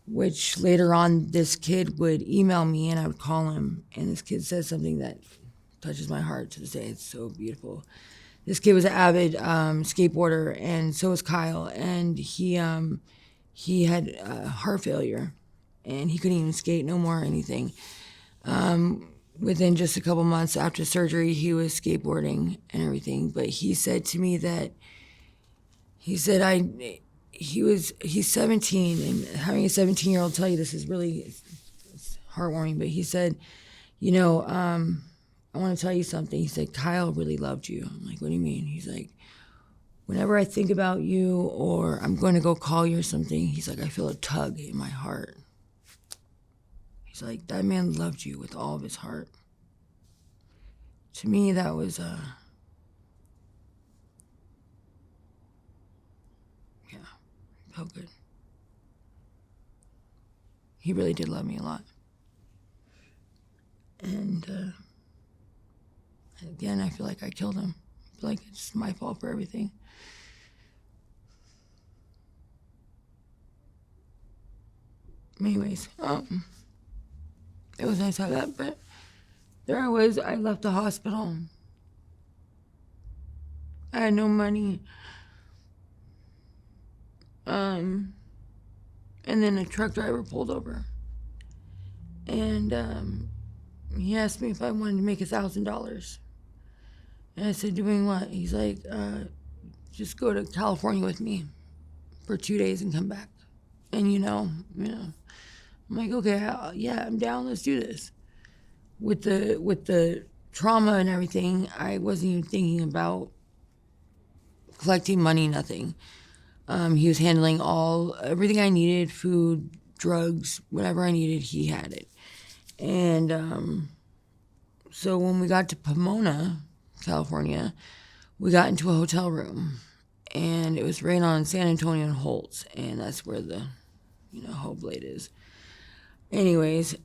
which later on this kid would email me and I would call him, and this kid said something that touches my heart to this day. It's so beautiful. This kid was an avid skateboarder, and so was Kyle, and he had heart failure, and he couldn't even skate no more or anything. Within just a couple months after surgery, he was skateboarding and everything. But he said to me that he's 17, and having a 17-year-old tell you this is really it's heartwarming. But he said, I want to tell you something. He said, Kyle really loved you. I'm like, what do you mean? He's like, whenever I think about you or I'm going to go call you or something, he's like, I feel a tug in my heart. He's like, that man loved you with all of his heart. To me, that was, felt good. He really did love me a lot. And again, I feel like I killed him. I feel like it's my fault for everything. Anyways, it was nice to have that, but there I was. I left the hospital. I had no money. And then a truck driver pulled over. And he asked me if I wanted to make $1,000. And I said, doing what? He's like, just go to California with me for 2 days and come back. And I'm like, okay, yeah, I'm down. Let's do this. With the trauma and everything, I wasn't even thinking about collecting money, nothing. He was handling everything I needed, food, drugs, whatever I needed, he had it. And so when we got to Pomona, California, we got into a hotel room, and it was right on San Antonio and Holtz, and that's where the, Hoe Blade is. Anyways,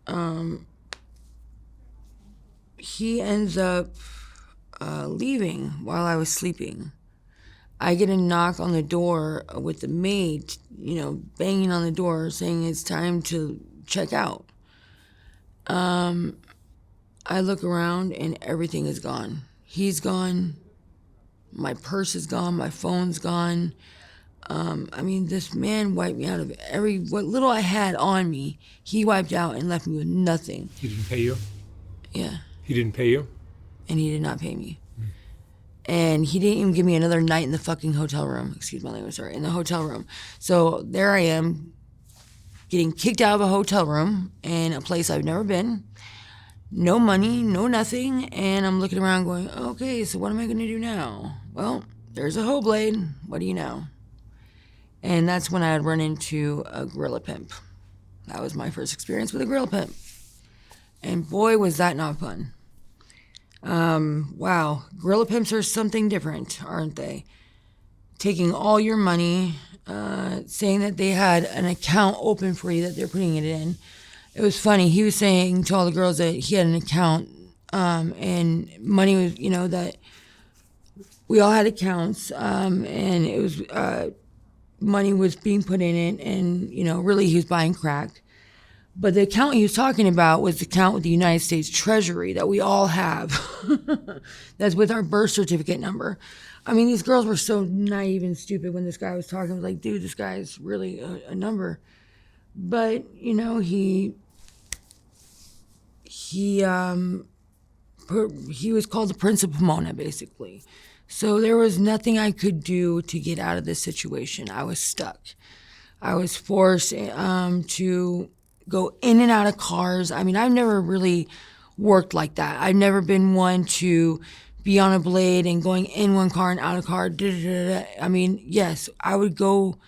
he ends up leaving while I was sleeping. I get a knock on the door with the maid, banging on the door saying it's time to check out. I look around and everything is gone. He's gone. My purse is gone. My phone's gone. This man wiped me out of what little I had on me. He wiped out and left me with nothing. He didn't pay you? Yeah. He didn't pay you? And he did not pay me. And he didn't even give me another night in the fucking hotel room. Excuse my language, sorry, in the hotel room. So there I am, getting kicked out of a hotel room in a place I've never been. No money, no nothing. And I'm looking around going, okay, so what am I going to do now? Well, there's a Hoe Blade. What do you know? And that's when I had run into a gorilla pimp. That was my first experience with a gorilla pimp. And boy, was that not fun. Wow, gorilla pimps are something different, aren't they? Taking all your money, saying that they had an account open for you that they're putting it in. It was funny. He was saying to all the girls that he had an account, and money was, that we all had accounts, and it was, money was being put in it, and, really he was buying crack. But the account he was talking about was the account with the United States Treasury that we all have. That's with our birth certificate number. I mean, these girls were so naive and stupid when this guy was talking. I was like, dude, this guy is really a number. But, he was called the Prince of Pomona, basically. So there was nothing I could do to get out of this situation. I was stuck. I was forced to go in and out of cars. I mean, I've never really worked like that. I've never been one to be on a blade and going in one car and out of car. I mean, yes, I would go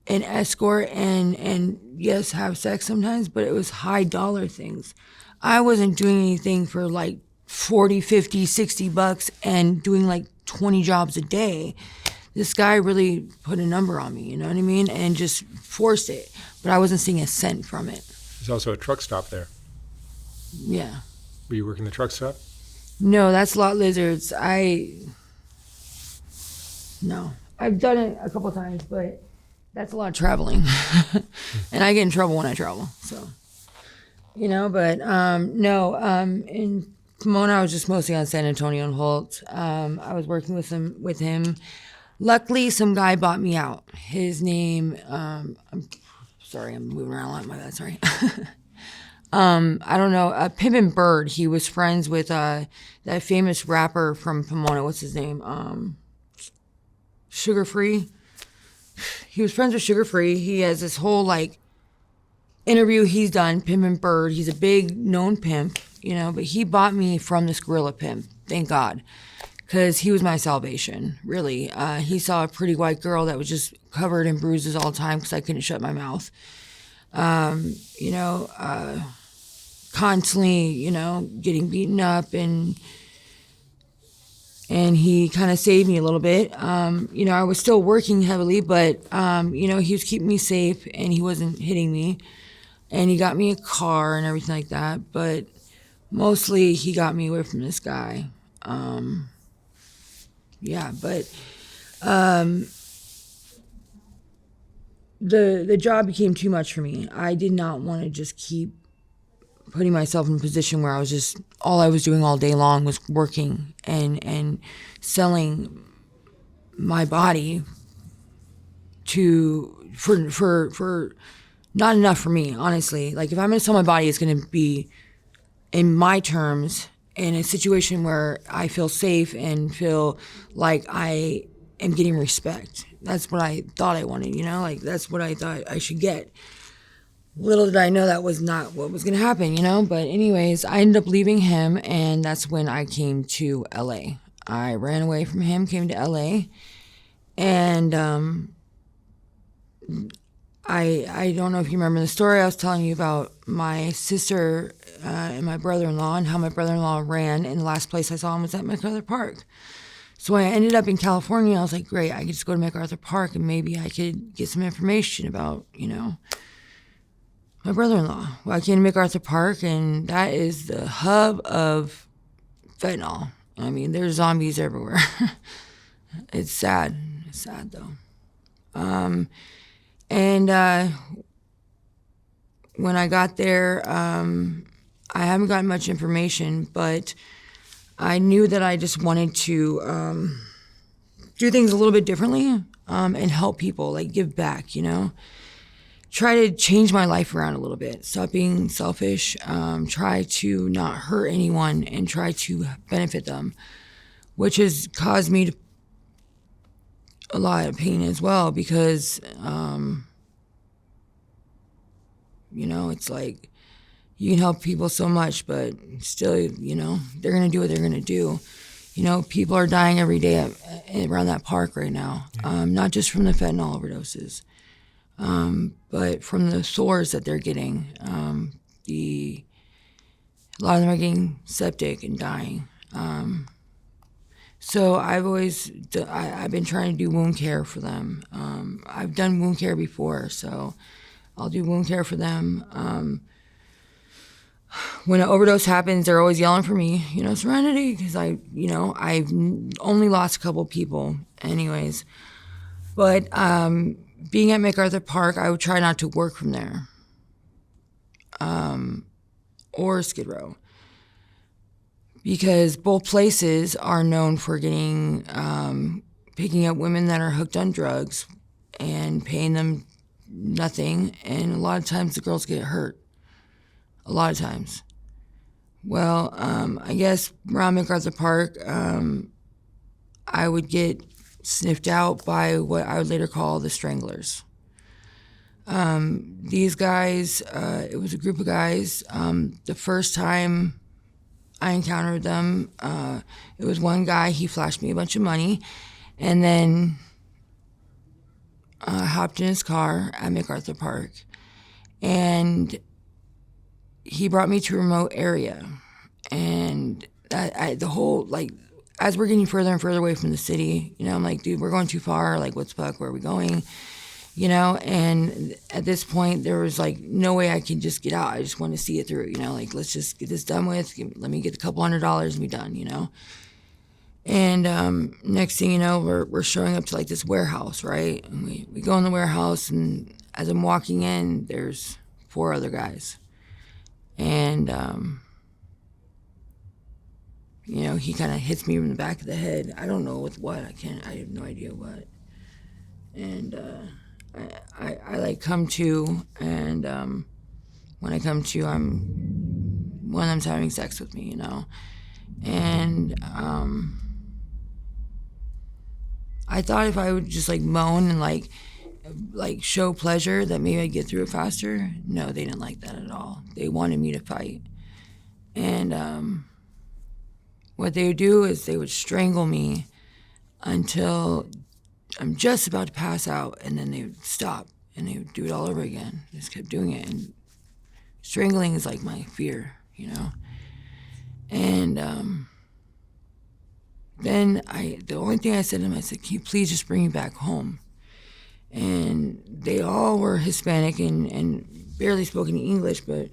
and escort and yes, have sex sometimes, but it was high dollar things. I wasn't doing anything for like 40, 50, 60 bucks and doing like 20 jobs a day. This guy really put a number on me, you know what I mean? And just forced it. But I wasn't seeing a cent from it. There's also a truck stop there. Yeah. Were you working the truck stop? No, that's Lot Lizards. No. I've done it a couple times, but that's a lot of traveling. And I get in trouble when I travel, so. But no, in Pomona, I was just mostly on San Antonio and Holt. I was working with him. Luckily, some guy bought me out. His name, I'm sorry, I'm moving around a lot, my bad, sorry. I don't know, Pimp and Bird, he was friends with that famous rapper from Pomona, what's his name? Sugar Free. He was friends with Sugar Free. He has this whole interview he's done, Pimp and Bird. He's a big known pimp, but he bought me from this gorilla pimp, thank God, because he was my salvation, really. He saw a pretty white girl that was just covered in bruises all the time because I couldn't shut my mouth. Constantly, getting beaten up, and he kind of saved me a little bit. I was still working heavily, but, he was keeping me safe and he wasn't hitting me. And he got me a car and everything like that. But mostly he got me away from this guy. The job became too much for me. I did not want to just keep putting myself in a position where all I was doing all day long was working and selling my body for not enough for me, honestly. If I'm gonna sell my body, it's gonna be in my terms, in a situation where I feel safe and feel like I am getting respect. That's what I thought I wanted, that's what I thought I should get. Little did I know that was not what was going to happen, But anyways, I ended up leaving him, and that's when I came to LA. I ran away from him, came to LA, and I don't know if you remember the story I was telling you about my sister and my brother-in-law, and how my brother-in-law ran, and the last place I saw him was at MacArthur Park. So when I ended up in California, I was like, great, I could just go to MacArthur Park, and maybe I could get some information about, my brother-in-law. Well, I came to MacArthur Park, and that is the hub of fentanyl. I mean, there's zombies everywhere. It's sad. It's sad, though. When I got there, I haven't gotten much information, but I knew that I just wanted to do things a little bit differently and help people, give back, Try to change my life around a little bit. Stop being selfish. Try to not hurt anyone and try to benefit them, which has caused me a lot of pain as well because, it's like you can help people so much, but still, they're going to do what they're going to do. People are dying every day around that park right now, not just from the fentanyl overdoses. But from the sores that they're getting, a lot of them are getting septic and dying. So I've been trying to do wound care for them. I've done wound care before, so I'll do wound care for them. When an overdose happens, they're always yelling for me, Serenity, because I've only lost a couple people anyways. But, being at MacArthur Park, I would try not to work from there, or Skid Row, because both places are known for picking up women that are hooked on drugs and paying them nothing, and a lot of times the girls get hurt. A lot of times. Well, I guess around MacArthur Park, I would get sniffed out by what I would later call the stranglers. These guys, it was a group of guys. The first time I encountered them, it was one guy, he flashed me a bunch of money, and then hopped in his car at MacArthur Park, and he brought me to a remote area, and as we're getting further and further away from the city, I'm like, dude, we're going too far. What's the fuck? Where are we going? And at this point, there was no way I could just get out. I just wanted to see it through, let's just get this done with. Let me get a couple $100s and be done, And next thing you know, we're showing up to like this warehouse, right? And we go in the warehouse, and as I'm walking in, there's 4 other guys. And, you know, he kind of hits me in the back of the head. I don't know with what. I have no idea what. And I like come to, and when I come to, one of them's having sex with me, you know. And I thought if I would just like moan and like show pleasure that maybe I'd get through it faster. No, they didn't like that at all. They wanted me to fight. And what they would do is they would strangle me until I'm just about to pass out, and then they would stop and they would do it all over again. Just kept doing it. And strangling is like my fear, you know. And then the only thing I said to them, I said, "Can you please just bring me back home?" And they all were Hispanic and barely spoke any English, but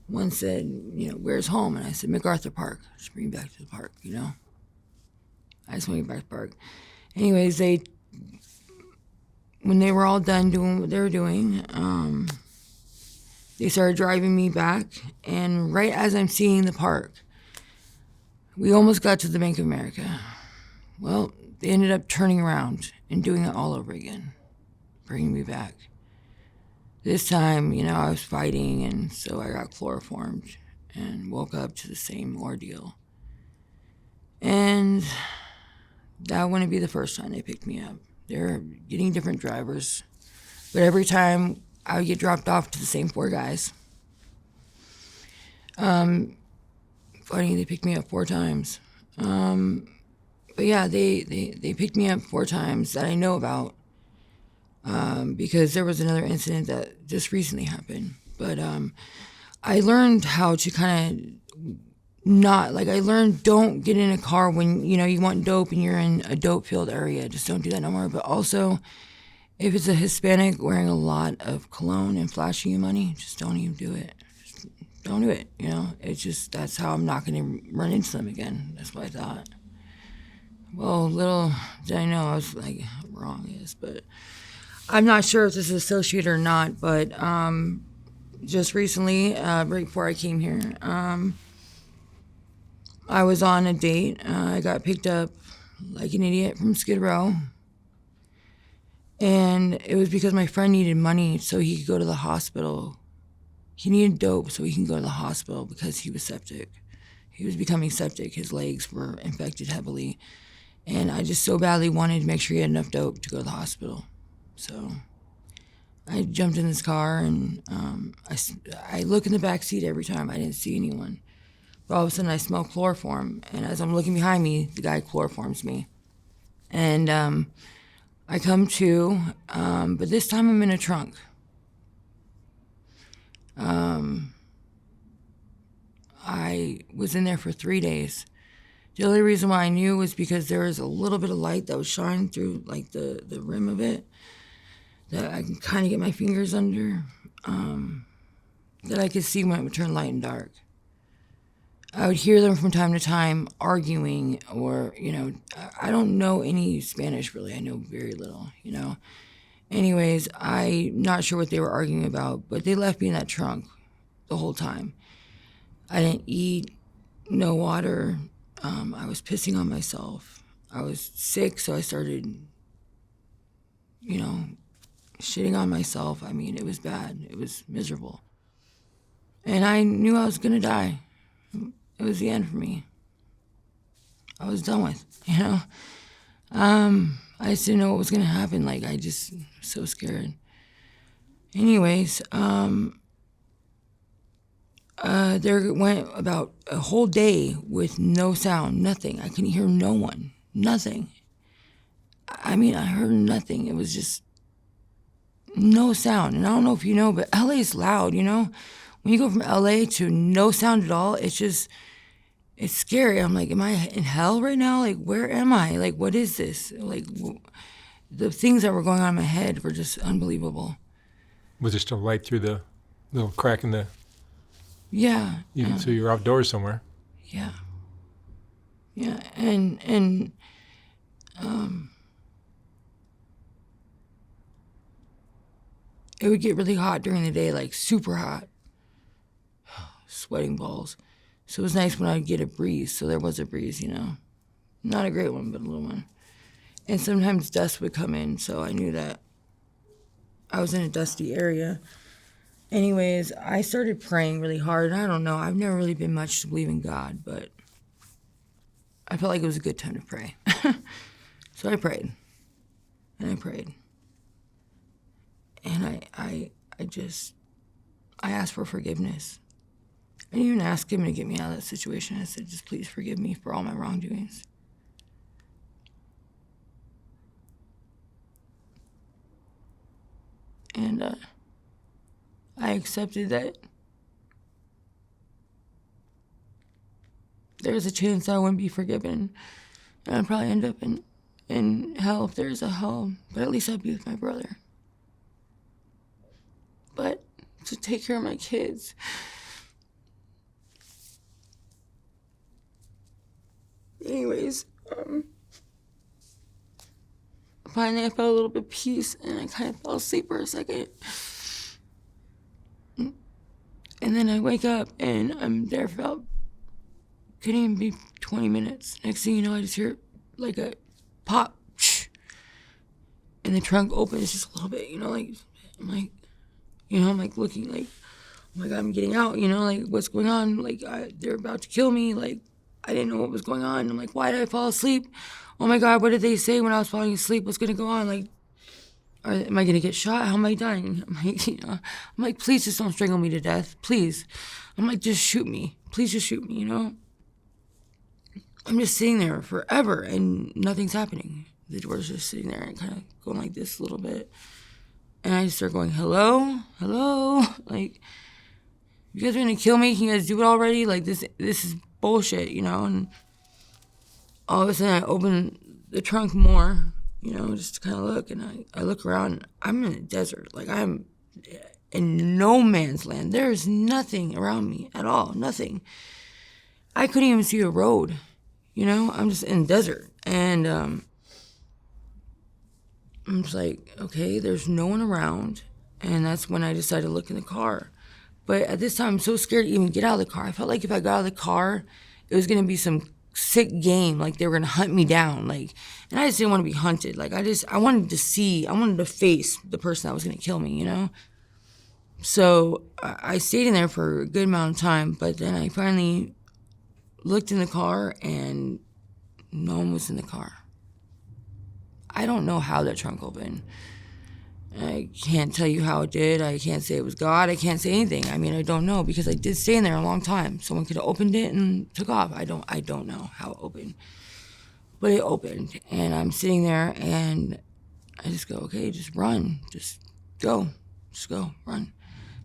one said, you know, "Where's home?" And I said, "MacArthur Park. Just bring me back to the park, you know." I just went back to the park. Anyways, when they were all done doing what they were doing, they started driving me back. And right as I'm seeing the park, we almost got to the Bank of America. Well, they ended up turning around and doing it all over again, bringing me back. This time, you know, I was fighting, and so I got chloroformed and woke up to the same ordeal. And that wouldn't be the first time they picked me up. They're getting different drivers, but every time I would get dropped off to the same 4 guys. Funny, they picked me up 4 times. But yeah, they picked me up 4 times that I know about, because there was another incident that just recently happened. But I learned how to kind of I learned don't get in a car when, you know, you want dope and you're in a dope-filled area. Just don't do that no more. But also, if it's a Hispanic wearing a lot of cologne and flashing you money, just don't even do it. Just don't do it, you know. It's just, that's how I'm not going to run into them again. That's what I thought. Well, little did I know I was like wrong, yes, but I'm not sure if this is associated or not. But just recently, right before I came here, I was on a date. I got picked up like an idiot from Skid Row. And it was because my friend needed money so he could go to the hospital. He needed dope so he can go to the hospital because he was septic. He was becoming septic. His legs were infected heavily. And I just so badly wanted to make sure he had enough dope to go to the hospital. So I jumped in this car, and I look in the back seat every time. I didn't see anyone. But all of a sudden I smell chloroform. And as I'm looking behind me, the guy chloroforms me. And I come to, but this time I'm in a trunk. I was in there for 3 days. The only reason why I knew was because there was a little bit of light that was shining through like the rim of it that I can kind of get my fingers under, that I could see when it would turn light and dark. I would hear them from time to time arguing, or, you know, I don't know any Spanish really. I know very little, you know. Anyways, I'm not sure what they were arguing about, but they left me in that trunk the whole time. I didn't eat, no water. I was pissing on myself. I was sick, so I started, you know, shitting on myself. I mean, it was bad. It was miserable. And I knew I was going to die. It was the end for me. I was done with, you know. I just didn't know what was going to happen. Like, I just was so scared. Anyways, there went about a whole day with no sound, nothing. I couldn't hear no one, nothing. I mean, I heard nothing. It was just no sound. And I don't know if you know, but LA is loud, you know. When you go from LA to no sound at all, it's scary. I'm like, am I in hell right now? Like, where am I? Like, what is this? Like, the things that were going on in my head were just unbelievable. Was there still light through the little crack in the... Yeah. So you were outdoors somewhere? Yeah. Yeah, and it would get really hot during the day, like super hot, sweating balls. So it was nice when I'd get a breeze. So there was a breeze, not a great one, but a little one. And sometimes dust would come in, so I knew that I was in a dusty area. Anyways, I started praying really hard. And I don't know, I've never really been much to believe in God, but I felt like it was a good time to pray. So I prayed, and I prayed. And I asked for forgiveness. I didn't even ask him to get me out of that situation. I said, just please forgive me for all my wrongdoings. And I accepted that there's a chance I wouldn't be forgiven. And I'd probably end up in hell if there's a hell. But at least I'd be with my brother. But to take care of my kids. Anyways, finally I felt a little bit of peace, and I kind of fell asleep for a second. And then I wake up, and I'm there for about, couldn't even be 20 minutes. Next thing you know, I just hear like a pop, and the trunk opens just a little bit, I'm like looking like, oh my God, I'm getting out, like what's going on? Like they're about to kill me. Like I didn't know what was going on. I'm like, why did I fall asleep? Oh my God, what did they say when I was falling asleep? What's gonna go on? Like, am I gonna get shot? How am I dying? I'm like, please just don't strangle me to death, please. I'm like, just shoot me, please, just shoot me. I'm just sitting there forever and nothing's happening. The door's just sitting there and kind of going like this a little bit. And I just start going, hello? Like, you guys are gonna kill me? Can you guys do it already? Like, this is bullshit, And all of a sudden I open the trunk more, just to kind of look. And I look around. I'm in a desert. Like, I'm in no man's land. There's nothing around me at all. Nothing. I couldn't even see a road, I'm just in desert. And I'm just like, okay, there's no one around. And that's when I decided to look in the car. But at this time, I'm so scared to even get out of the car. I felt like if I got out of the car, it was going to be some sick game. Like they were going to hunt me down. Like, and I just didn't want to be hunted. Like I wanted to face the person that was going to kill me, So I stayed in there for a good amount of time. But then I finally looked in the car and no one was in the car. I don't know how that trunk opened. I can't tell you how it did. I can't say it was God. I can't say anything. I mean, I don't know because I did stay in there a long time. Someone could have opened it and took off. I don't know how it opened. But it opened, and I'm sitting there, and I just go, okay, just run. Just go, run.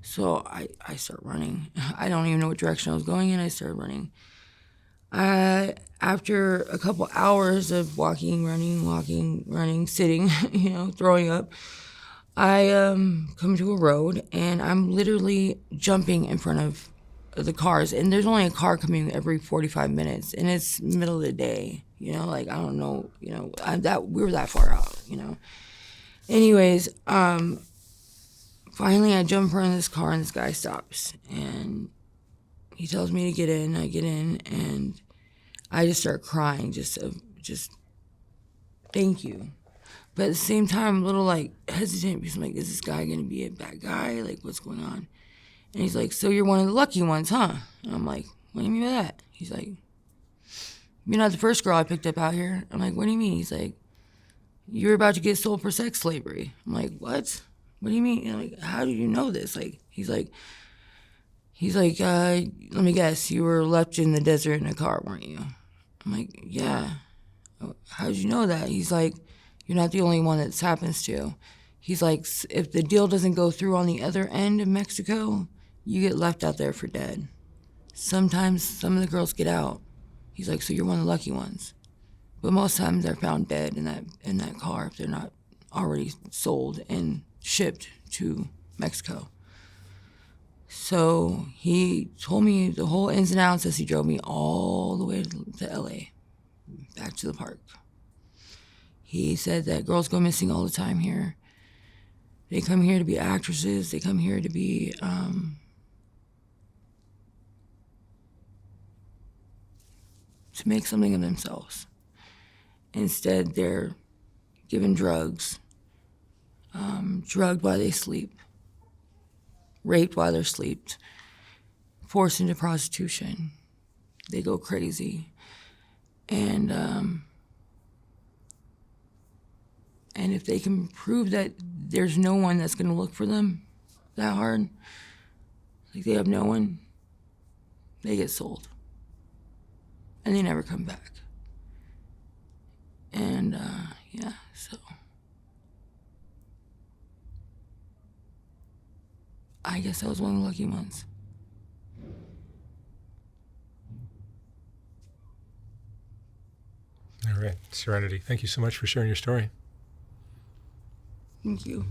So I start running. I don't even know what direction I was going in. I started running. After a couple hours of walking, running, sitting, throwing up, I come to a road, and I'm literally jumping in front of the cars. And there's only a car coming every 45 minutes, and it's middle of the day. Like I don't know. We were that far out. Anyways, finally I jump in front of this car, and this guy stops, and he tells me to get in. I get in, and I just start crying, just thank you. But at the same time, I'm a little like hesitant because I'm like, is this guy gonna be a bad guy? Like, what's going on? And he's like, so you're one of the lucky ones, huh? And I'm like, what do you mean by that? He's like, you're not the first girl I picked up out here. I'm like, what do you mean? He's like, you're about to get sold for sex slavery. I'm like, what? What do you mean? And I'm like, how do you know this? Like, he's like, let me guess, you were left in the desert in a car, weren't you? I'm like, yeah. How did you know that? He's like, you're not the only one that this happens to. He's like, if the deal doesn't go through on the other end of Mexico, you get left out there for dead. Sometimes some of the girls get out. He's like, so you're one of the lucky ones. But most times they're found dead in that car if they're not already sold and shipped to Mexico. So he told me the whole ins and outs as he drove me all the way to LA. back to the park. He said that girls go missing all the time here. They come here to be actresses. They come here to be to make something of themselves. Instead, they're given drugs, drugged while they sleep, raped while they're asleep, forced into prostitution. They go crazy. And if they can prove that there's no one that's going to look for them that hard, like they have no one, they get sold. And they never come back. And yeah, so I guess I was one of the lucky ones. All right, Serenity, thank you so much for sharing your story. Thank you.